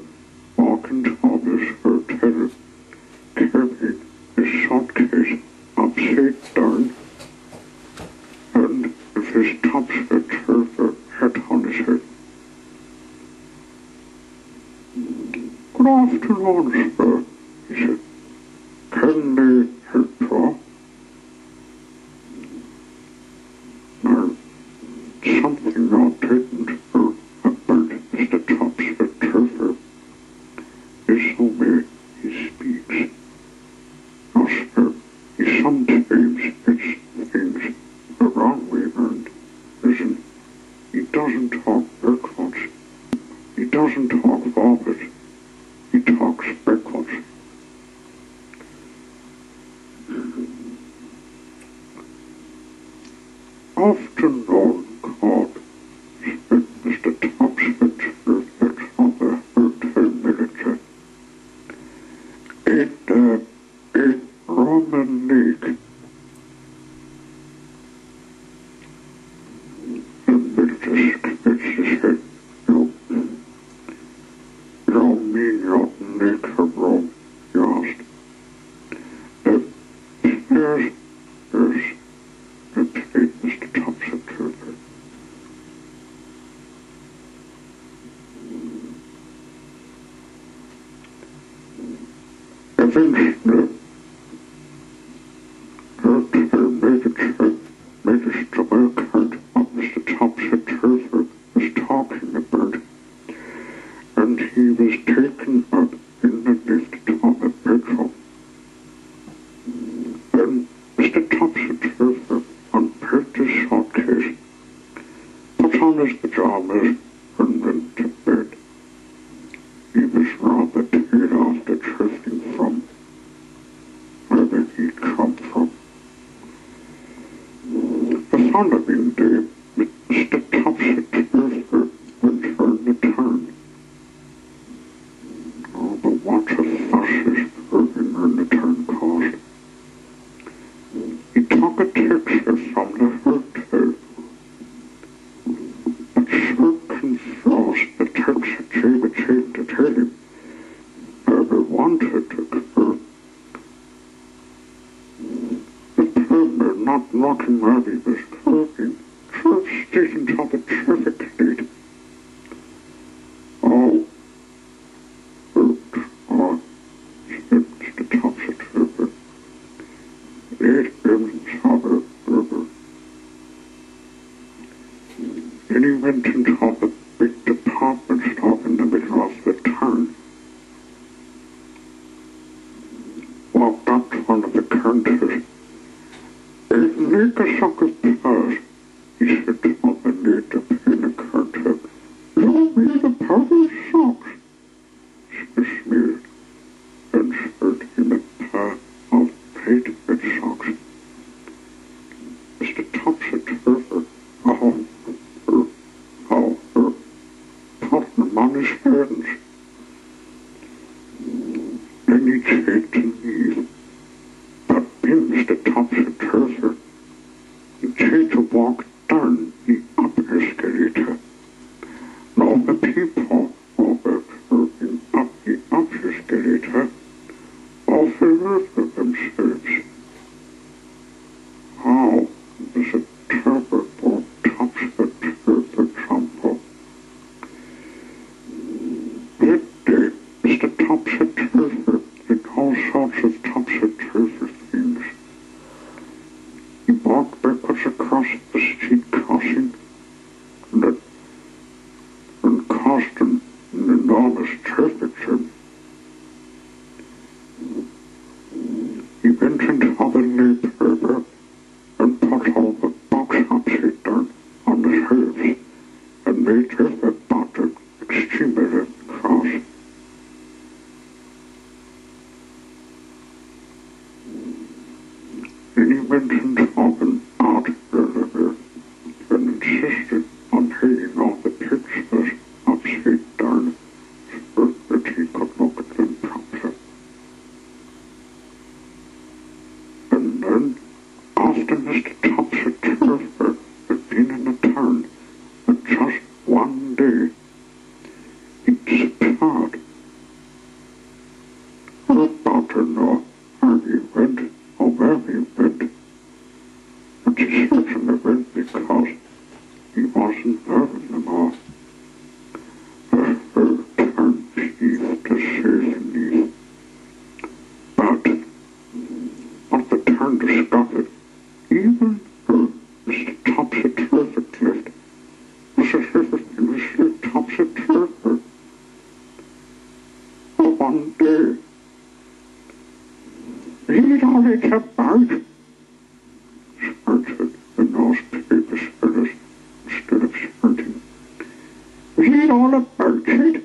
walking to his hotel, carrying his suitcase upside down, and with his Topsy-Turvy hat on his head. Good afternoon, sir, he said. Can I help you? Now, something I didn't know about Mr. Topsy-Turvy is the way he speaks. Now, sir, he sometimes gets things the wrong way round, isn't he? He doesn't talk backwards. He doesn't talk forward. He talks backwards. Afternoon, called, said Mr. Topsy-Turvy from the hotel manager. A Roman league. The manager scratched his head. You don't mean you oughtn't make a room, he asked. Yes, replied Mr. Topsy-Turvy. Eventually, on his pajamas and went to bed. He was rather tired after drifting from wherever he'd come from. The following day, Mr. Topsy-Turvy went on the turn. Oh, but what a fuss his turning on the turn caused. He took a taxi from the hotel, but so confused the taxi driver came to tell him Herbert wanted to go. The permit not looking where he was going, drove straight into the traffic light. Oh, said Mr. Topsy-Turvy. It isn't Robert Burger. Then he went into the big department store in the middle of the town. Walked up to one of the counters. "I'd like a sock of pears," he said to the need to pay the counter. "You need a pair of socks," she sneered, and showed him a pair of painted socks. Mr. Topsy-Turvy, put them on his hands. Then he tried to leave, but being Mr. Topsy-Turvy, he tried to walk down the upper escalator. All the people who were going up the upper escalator all fell over themselves. Oh, it was a terrible Topsy-Turvy tumble. That day, Mr. Topsy-Turvy did all sorts of topsy-turvy things. He walked backwards across the street crossing and caused an enormous traffic jam. He went into the newspaper and put all the box upside down on the shelves and made everybody extremely cross. Then he went into an art gallery and insisted on hanging all the pictures upside down so that he could look at them properly. And then, after Mr. Topsy-Turvy had been in the town for just one day, he disappeared. About to know how he went or where he went, but he certainly went because he wasn't there anymore. A whole town heaved to say the least. But what the town discovered, even though Mr. Topsy-Turvy lived, was as everything was Mr. Topsy-Turvy. For one day, "Read all it's about," shouted the newspaper sellers instead of shouting. "Read all about it."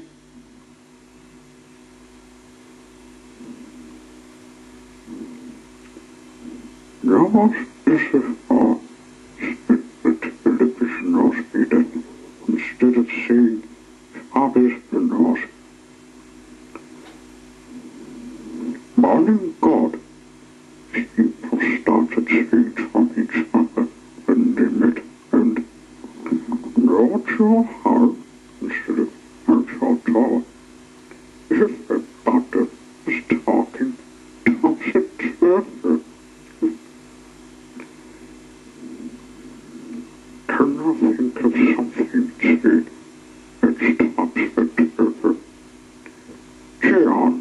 "What is it for?" said the television news reader instead of saying, "What is the news?" "Morning, God," people started saying to each other when they met, and "Not your heart," instead of "Not your door." Everybody was talking topsy-turvy. Can I think of something to say? It's topsy-turvy. Say on.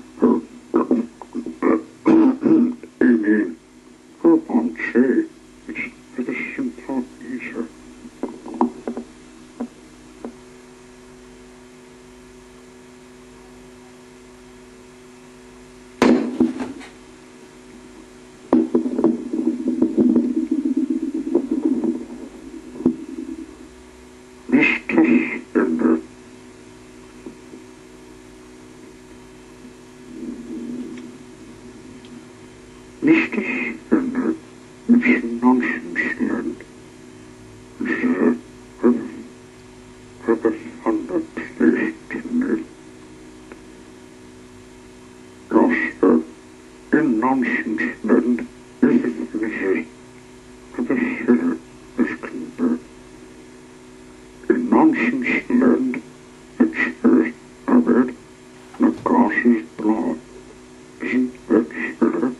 Amy, go on, say. It's very simple, easier. Mr. Skinner. Mr. Skinner, it's nonsense land. It's a river thunder place to live. Yes, sir, in nonsense land, everything is as silly as can be. In nonsense land, it's a red, and the grass is broad. Isn't that silly?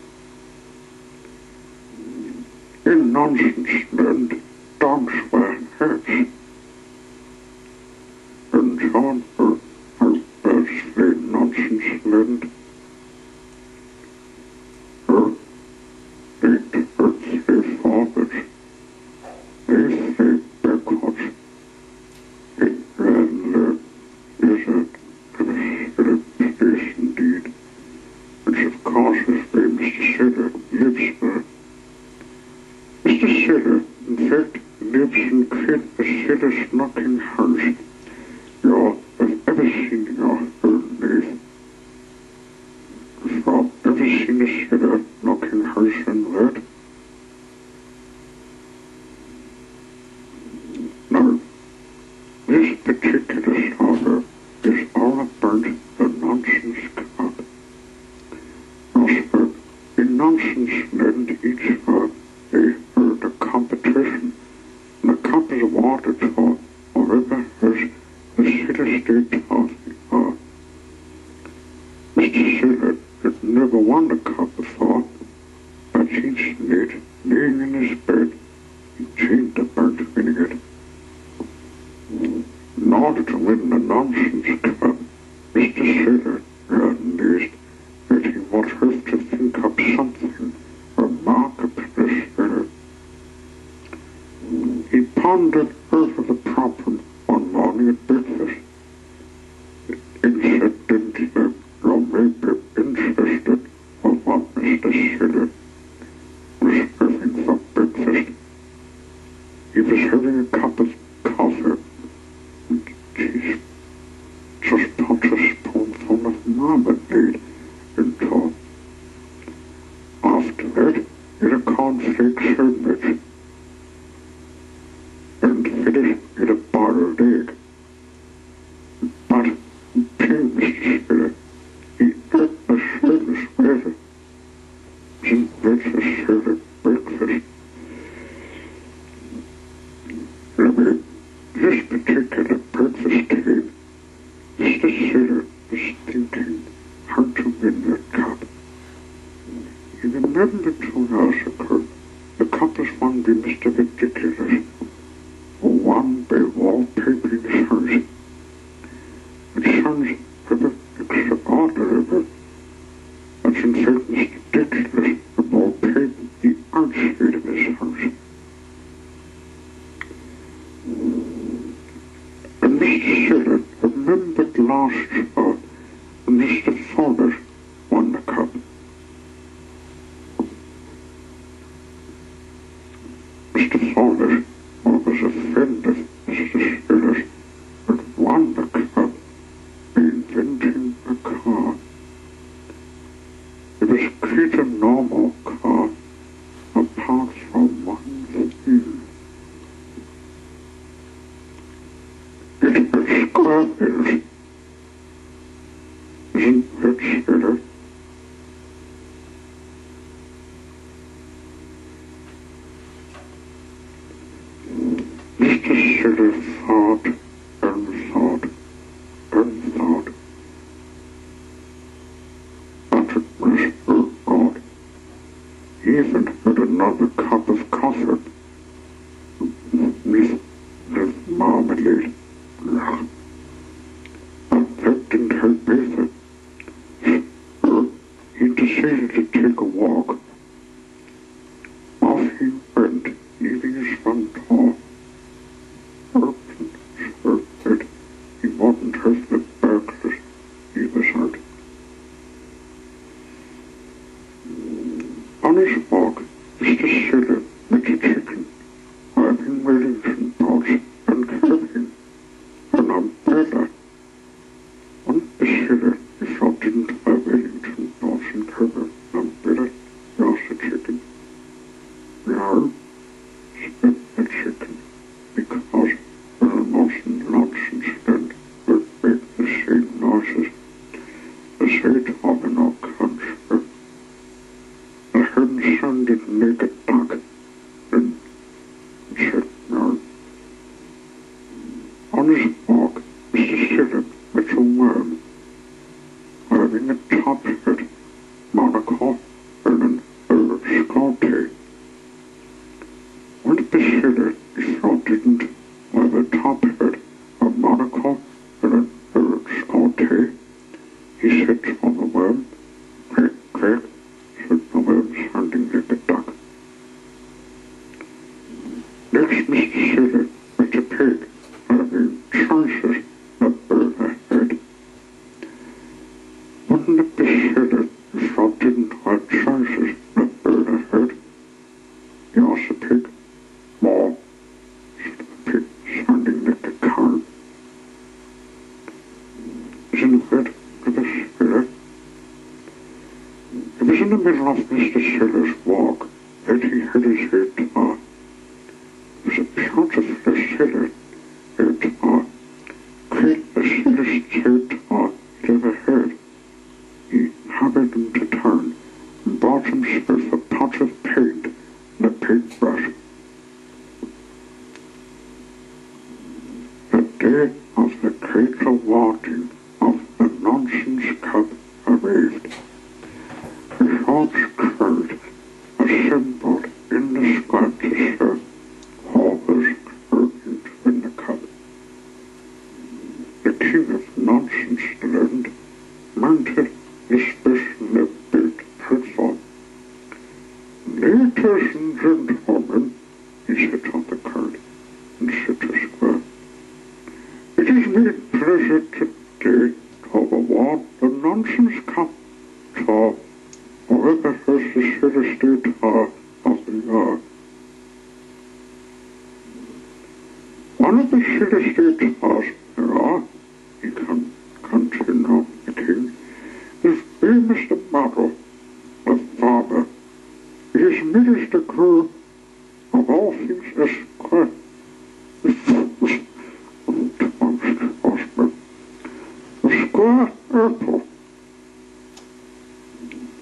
In nonsense land, dogs wear hats. And John are birds in nonsense land. They say forward. They say backwards. It ran is a place indeed, which of course is where Mr. Sailor lives there. Mr. Sailor, in fact, lives in quite the sailor's knocking house you have ever seen in your whole life. If you've ever seen a sailor knocking house in that, now, this particular slaughter is all about the nonsense club. Also, in nonsense land each they held a competition, and the cup is awarded for whoever has the Sailor State Trophy. Mr. Sailor had never won the cup before, but each night, laying in his bed, he dreamed about winning it. In order to win the nonsense cup, Mr. Sailor realized that he would have to think up something remarkably silly. He pondered over the problem one morning at breakfast. Incidentally, you may be interested in what Mr. Sailor was having for breakfast. He was having a cup of coffee. He just put a spoonful of marmalade into it. After that, he had a cornflake sandwich and finished with a boiled egg. But, dear Mr. Sailor, he ate a sailor's weather. Isn't that a sailor breakfast? Anyway, this particular breakfast time, Mr. Sailor was thinking how to win that cup. He remembered 2 hours ago the cup was won by Mr. Ridiculous, who won by wallpapering his house. It sounds rather extraordinary, but that's in fact Mr. Ridiculous who wallpapered the outside of his house. And Mr. Sailor remembered last year when Mr. Fowler won the cup. Mr. Fowler, who was a friend of Mr. Sailor's, had won the cup by inventing a car. It was quite a normal car, apart from one thing. It had square wheels. Isn't that silly? Mr. Sailor thought and thought and thought. But it was so odd. He even had another cup of coffee with marmalade. But that didn't help either. So he decided to take a walk. Off he went, leaving his front door open the chicken, because most nonsense then would make the same noises as they talk in our country. The hen sounded naked duck, and said no. On his walk, Mr. Silver met a worm, wearing a top hat, monocle, and an skull. When the sailor thought didn't wear a top hat, a monocle, and an skull, he said to the worm, "Quack, quack," said the worm, sounding like a duck. Next, Mr. Sailor met a pig, having chances of bird ahead. When the sailor thought didn't have chances of bird ahead, he asked the pig, "More," said the pig, sounding like a cow. Isn't it good for the sailor? It was in the middle of Mr. Sailor's walk that he had his hair tore. It was a beautiful sailor hair tore, quite the sailor's hair tore he'd ever heard. He hurried him to town and bought himself a pot of paint and a paintbrush. The day of the great awarding of the Nonsense Cup arrived. The shops crowd assembled in the square to serve all those urgent in the cup. The King of Nonsense Land mounted especially built platform. "Ladies and gentlemen," he said to the crowd in City Square, "it is my pleasure today to award the Nonsense Cup to whoever has the City Star of the Year. One of the City Stars here," he continued, the King, "is Mr. Bottle, the farmer. He is Minister Crew of all things Esquire. The Square Apple.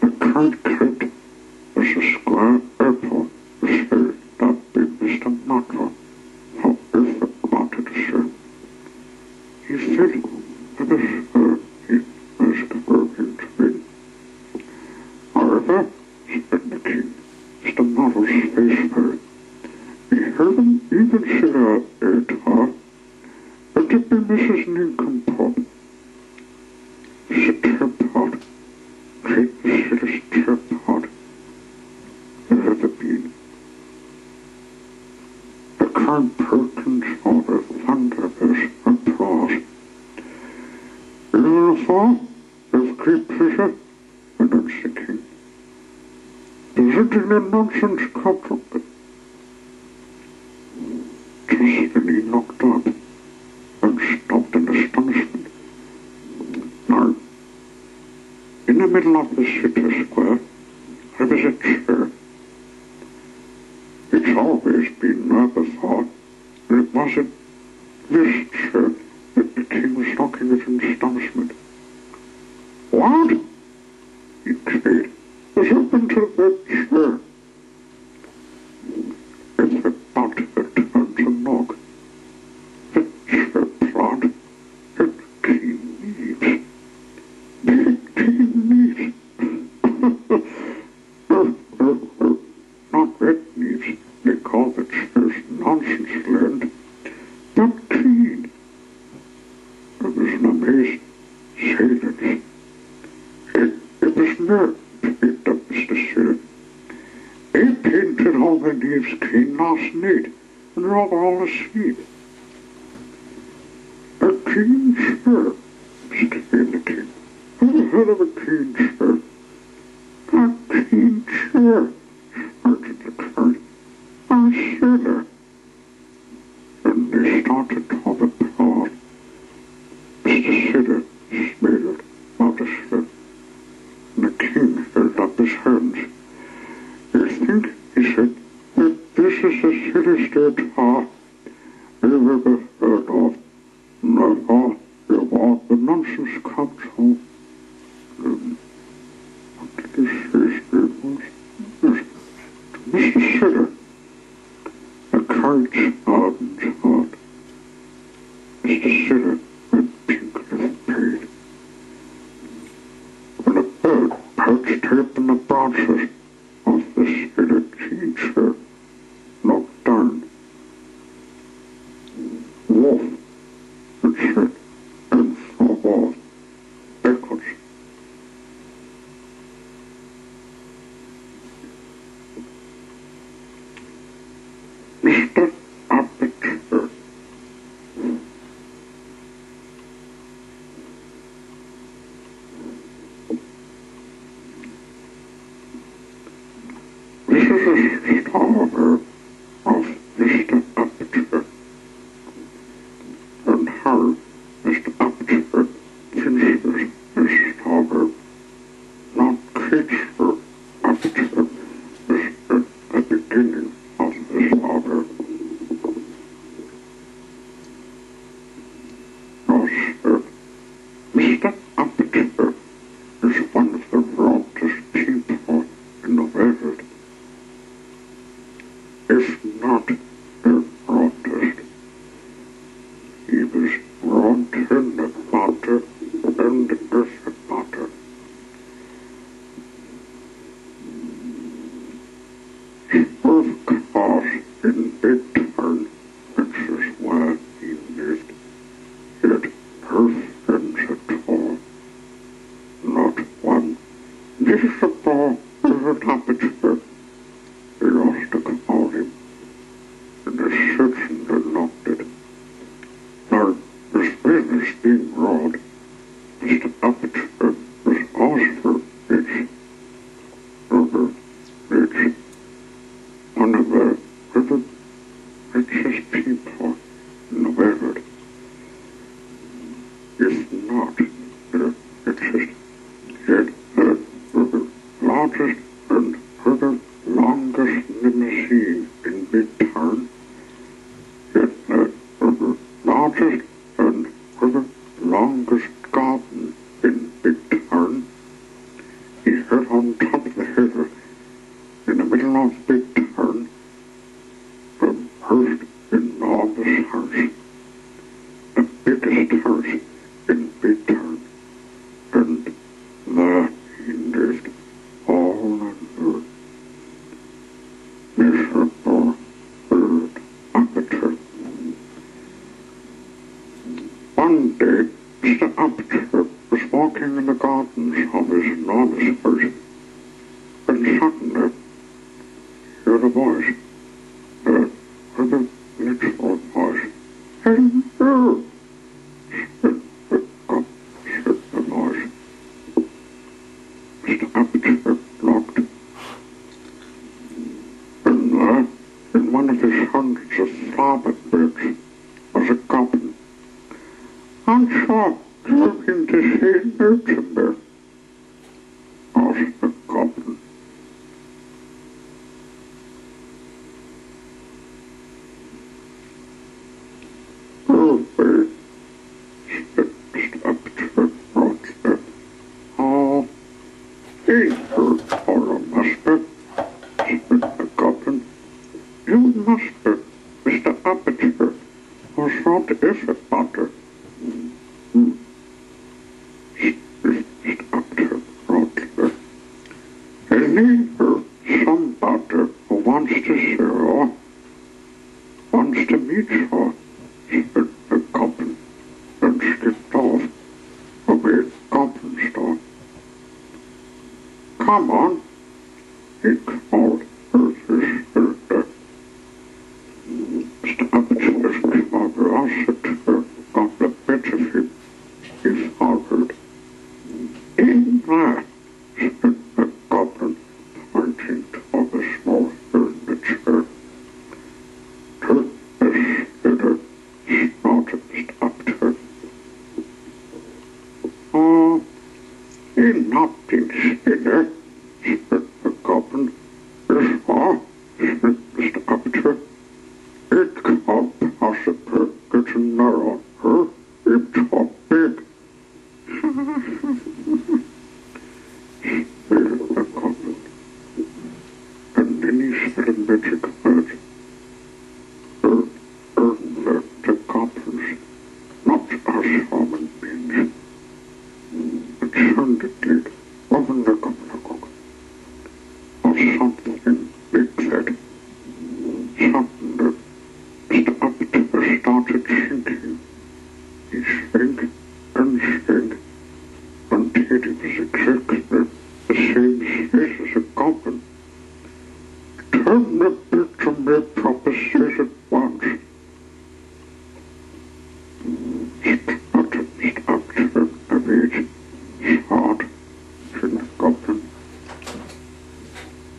The current kid was a Square Apple, said that be Mr. Bottle, however wanted to say. He said that he was going to win. However," said the King, Mr. Bottle's face fell. "He hadn't even said a but it be Mrs. Nincompoop. It's a teapot, great the silliest teapot there ever been." The crowd Perkins ordered thunderous applause. "Therefore, with great pleasure," announced the King, "presenting the Nonsense Cup to..." Just then he looked up and stopped in astonishment. Now, in the middle of the City Square, there was a chair. It's always been there before, and it wasn't this chair that the King was looking at in astonishment. "What?" he cried. "What's happened to that chair?" Everybody had turned to look. The chair plant had keen leaves. Big keen leaves. Not red leaves. They call the chairs Nonsense Land. But keen. It was an amazing silence. It was nerve, picked up Mr. Sailor. "They painted all the leaves keen last night, and they're all asleep." "A keen chair," exclaimed the King. "Who the hell of a keen chair?" "A keen chair," shouted the crowd. "A sailor." And they started to applaud. Mr. Sailor smiled modestly, and the King held up his hands. "You think," he said, "that this is the registered har överförd av the nonsense council. Mr. Sitter, a cart's hard. Mr. Sitter, with pink paid. When a bird perched up in the branches of the Sitter teacher, knocked down. Wolf, and said, and flew off backwards. Mr. Aperture. This is a starver of Mr. Aperture, and how Mr. Aperture finishes his starver, not creature Aperture, is the beginning of the starver. Mr. Aperture is one of the roughest people in the world, if not the roughest. He was rotten the butter and the butter. Of course, in Big Town, which is where he lived, yet her friends at all, not one visible little Aperture. He lost to call him, and the searching unlocked it. Now, his business being broad, Mr. Aperture was also rich, rich, one of the richest people in the world, if not the richest, yet the largest and the longest limousine in Big Town, yet the largest and the longest garden in Big Town. He hid on top of the hill in the middle of Big Town, the first enormous house, the biggest house in Big Town, and there he lived all alone. Miserable old Aperture. One day, Mr. Aperture was walking in the gardens of his enormous house, when suddenly he heard a voice, a little voice. Hello! Said the voice. Mr. Aperture looked, and there, in one of his hundreds of flower beds, was a goblin. I'm sure you're going to say no to me, asked the goblin. Oh, wait, said Mr. Aperture proudly. Oh, ain't hurt for a master, said the goblin. You must be Mr. Aperture, or what is it, butter? Mr. Aperture proudly. A neighbor, some butter, who wants to see her, wants to meet her, said the goblin, and skipped off, a big goblin star. Come on, he called her sister. Mr. Aperture's curiosity got the better of him. He followed. In there, said the goblin, pointing toward the small furniture. To the sitter, snorted Mr. Aperture. Oh, you're not being silly, said narrow, it's so big. Said the goblin. And then he said a magic word. The goblins, not us human beings. It sounded like wasn't a goblin or something big said. Something that started sinking. He sank and sank until he was exactly the same size as a goblin. Turn the bit to me proper size at once. Started a bit hard, said the goblin.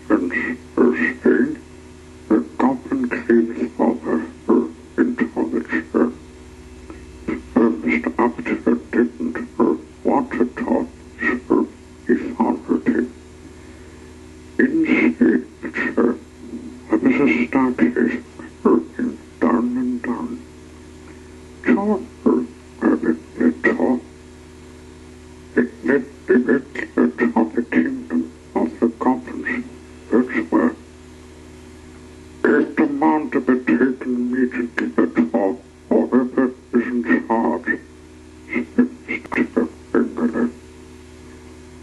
And saying, the goblin came over into the chair. Mr. Upton didn't want to talk, so he followed him. Inside the chair, there was a staircase going down and down. Tall, a bit tall. It led to the kingdom of the goblins. That's where it demanded to be taken immediately to the top, or whoever is in charge.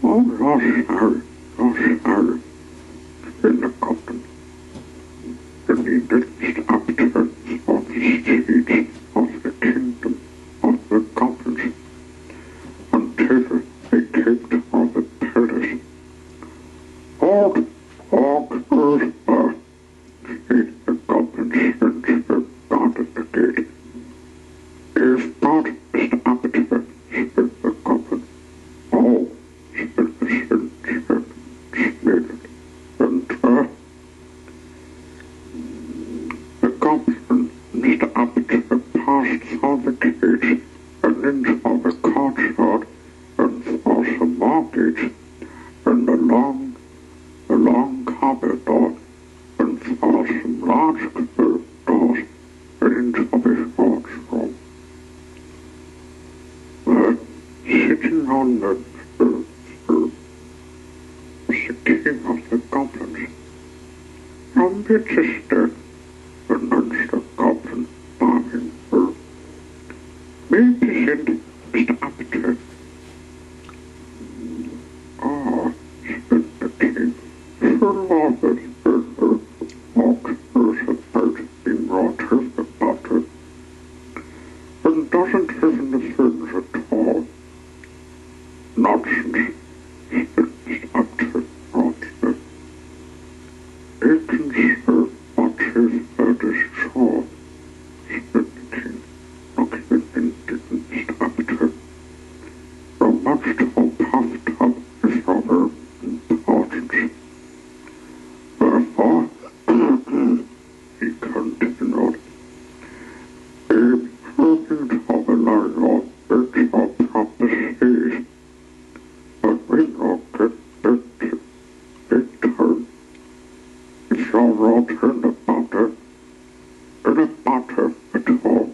Oh, lost Harry, said the goblin. And he danced up to on the streets of the kingdom of the goblins until they came to the palace. Halt, said the goblin and guarded the gate. If not, Mr. Appetizer, said the goblin. Oh, said the snake, and the goblin, Mr. Appetizer, passed through the gate and into the courtyard and through some more gates and along corridor and through some large doors and into the sports room. Sitting on the was the king of the goblins. From the sister, announced the goblin, bowing her. May I present Mr. Appetizer? Ah, said the king, Sir Lawford, Oxford about in water the butter, and doesn't have any things at all. Nonsense, said Mr. Appetizer, Roger. It can serve what his head is sure, said the king, looking into Mr. Appetizer. You're much too puffed up with your importance. Therefore, he continued, if looking for the law, it's your proper stage. But we know that big turn. It's your water in the butter at all.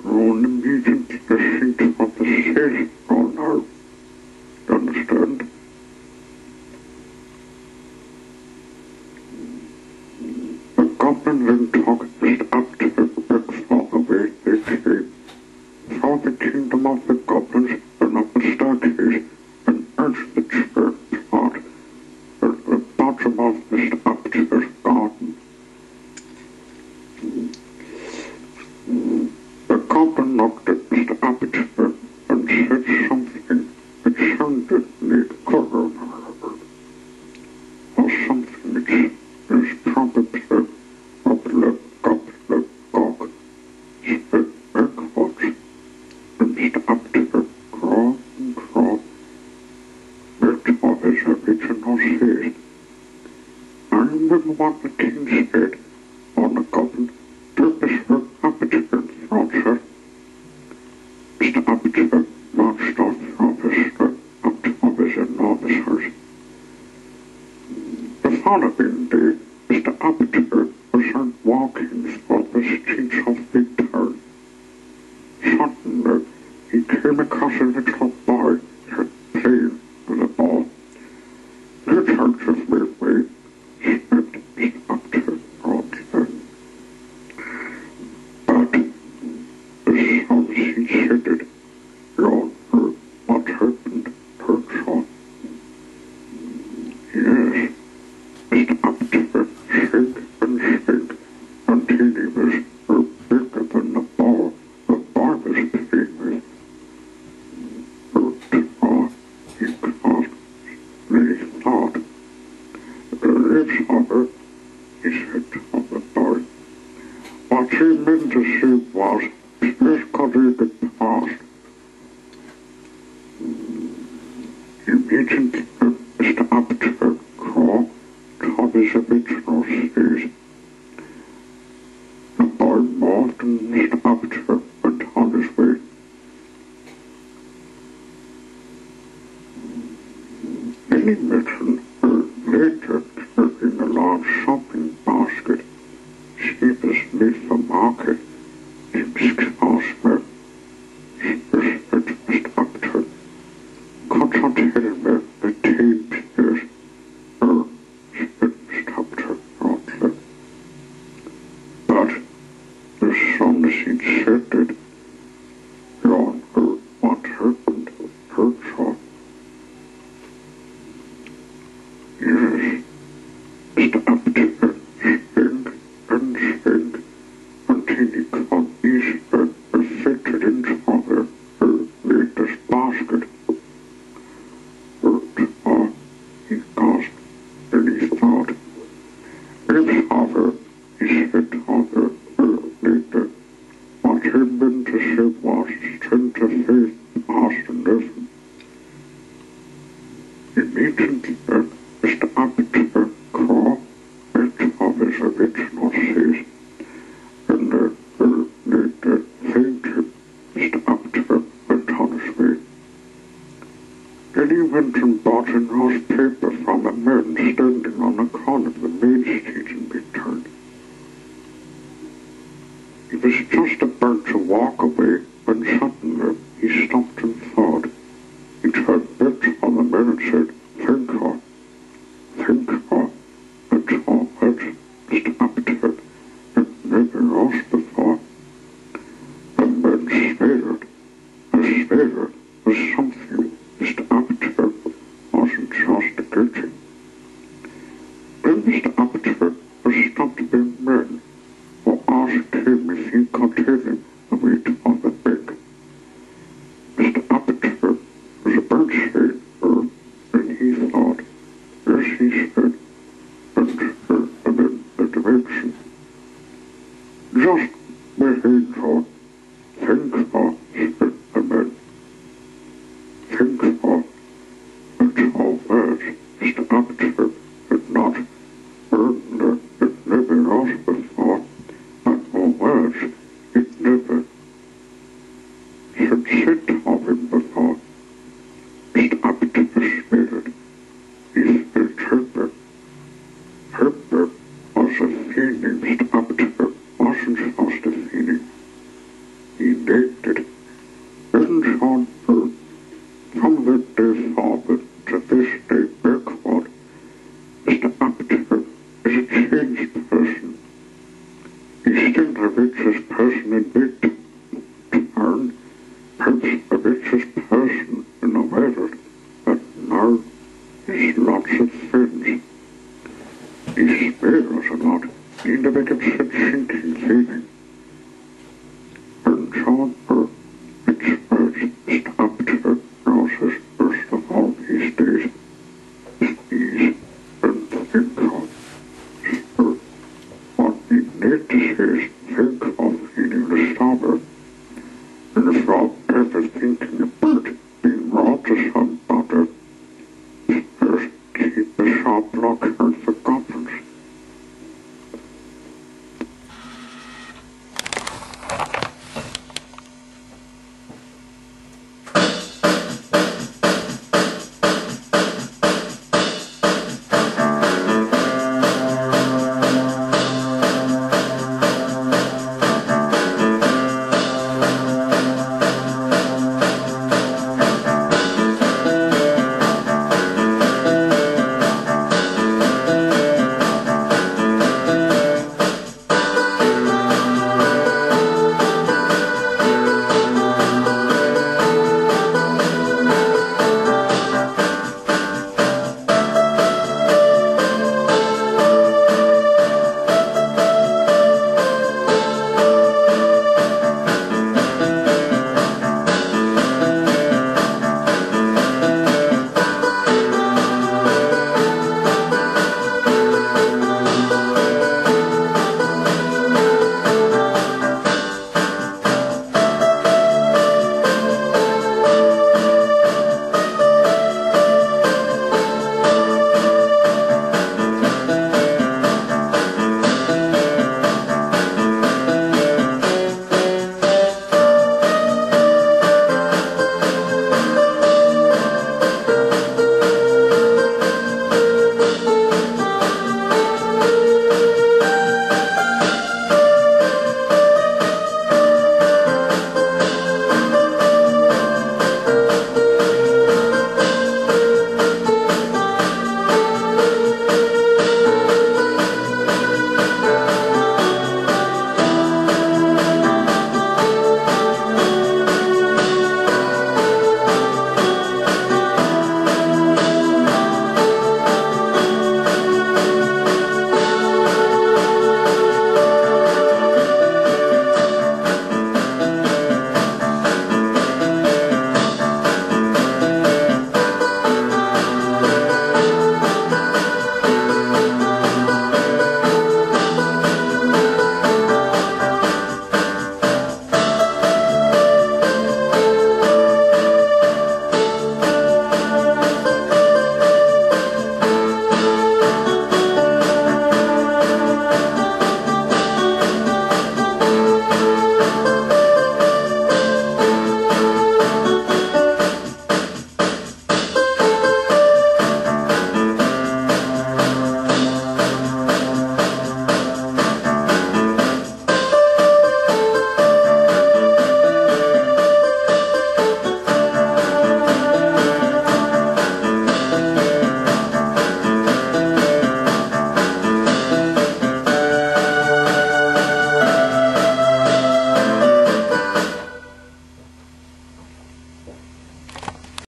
Roll immediately the seat of the stage on now. You understand? The goblin then took Mr. Appetizer back for the way they came, through the kingdom of the goblins and up the staircase and into the church part at the bottom of Mr. Appetizer's garden. The goblin looked at Mr. Appetizer and said something that sounded like coroner, or something that is probably of the goblin gog, said backwards, and Mr. Appetizer crawled and crawled back to his original seat. I remember what the king said on the goblin to Mr. Appetizer, Roger. Mr. Appetizer marched off from his up to his enormous house. The following day, Mr. Appetizer was out walking through the streets of the town. was a little boy playing with a ball. The tugs of midway slipped up to Roger. But the sun descended. Lord, what happened? Tugs on. Yes, Mr. Upton shake and shake until he was bigger than the ball the boy was playing with. He can't really thought. Lives over, he said to the boy. What he meant to say was, just got in the past. Immediately, Mr. Upton crawled to his original seat. The boy morphed and Mr. Upton went on his way. Any mention later carrying a large shopping basket, sheepishly for market, excuse me, said Mr. Upton. Can't you tell me the tape is, said Mr. Upton promptly. But the sun descended. Lord, what happened? Hurt. Yes, Mr. Upton sang and sang until he got easier fitted into the latest basket. He gasped, and he thought, "It's over," he said to later. What he meant to say was, strength of faith past and living. Immediately, Mr. Upton crawled out of his original seat, and later fainted. Mr. Upton went on his way. Then he went and bought a newspaper from a man standing on the corner of the main street and returned. He was just about to walk away when suddenly he stopped and thought. He turned back on the man and said, Think of, that's all that Mr. Upton had never lost before. The man stared. A stare was something Mr. Upton wasn't just getting. Then Mr. Upton was stopped by men who asked him if he could tell them the weight of the bag. Mr. Upton was about to say, and he thought, yes, he said, and in the direction. Just behind her, think of, said the man. Think of, that's all words Mr. Upton had not heard, it never lost before, and all words it never had said of him before. Mr. Upton was scared. He felt Herbert. Herbert was a feeling Mr. Upton wasn't supposed to feeling. He named it. And on earth, from that day forward to this day backward, Mr. Upton is a changed person. He's still the richest person in Midtown, perhaps the richest person in the world, but now he's lots of friends. He smiles a lot. He never gets that sinking feeling. And so it's words Mr. Upton notices first of all these days. Ease and think of. What we need to say is think of feeling the stopper.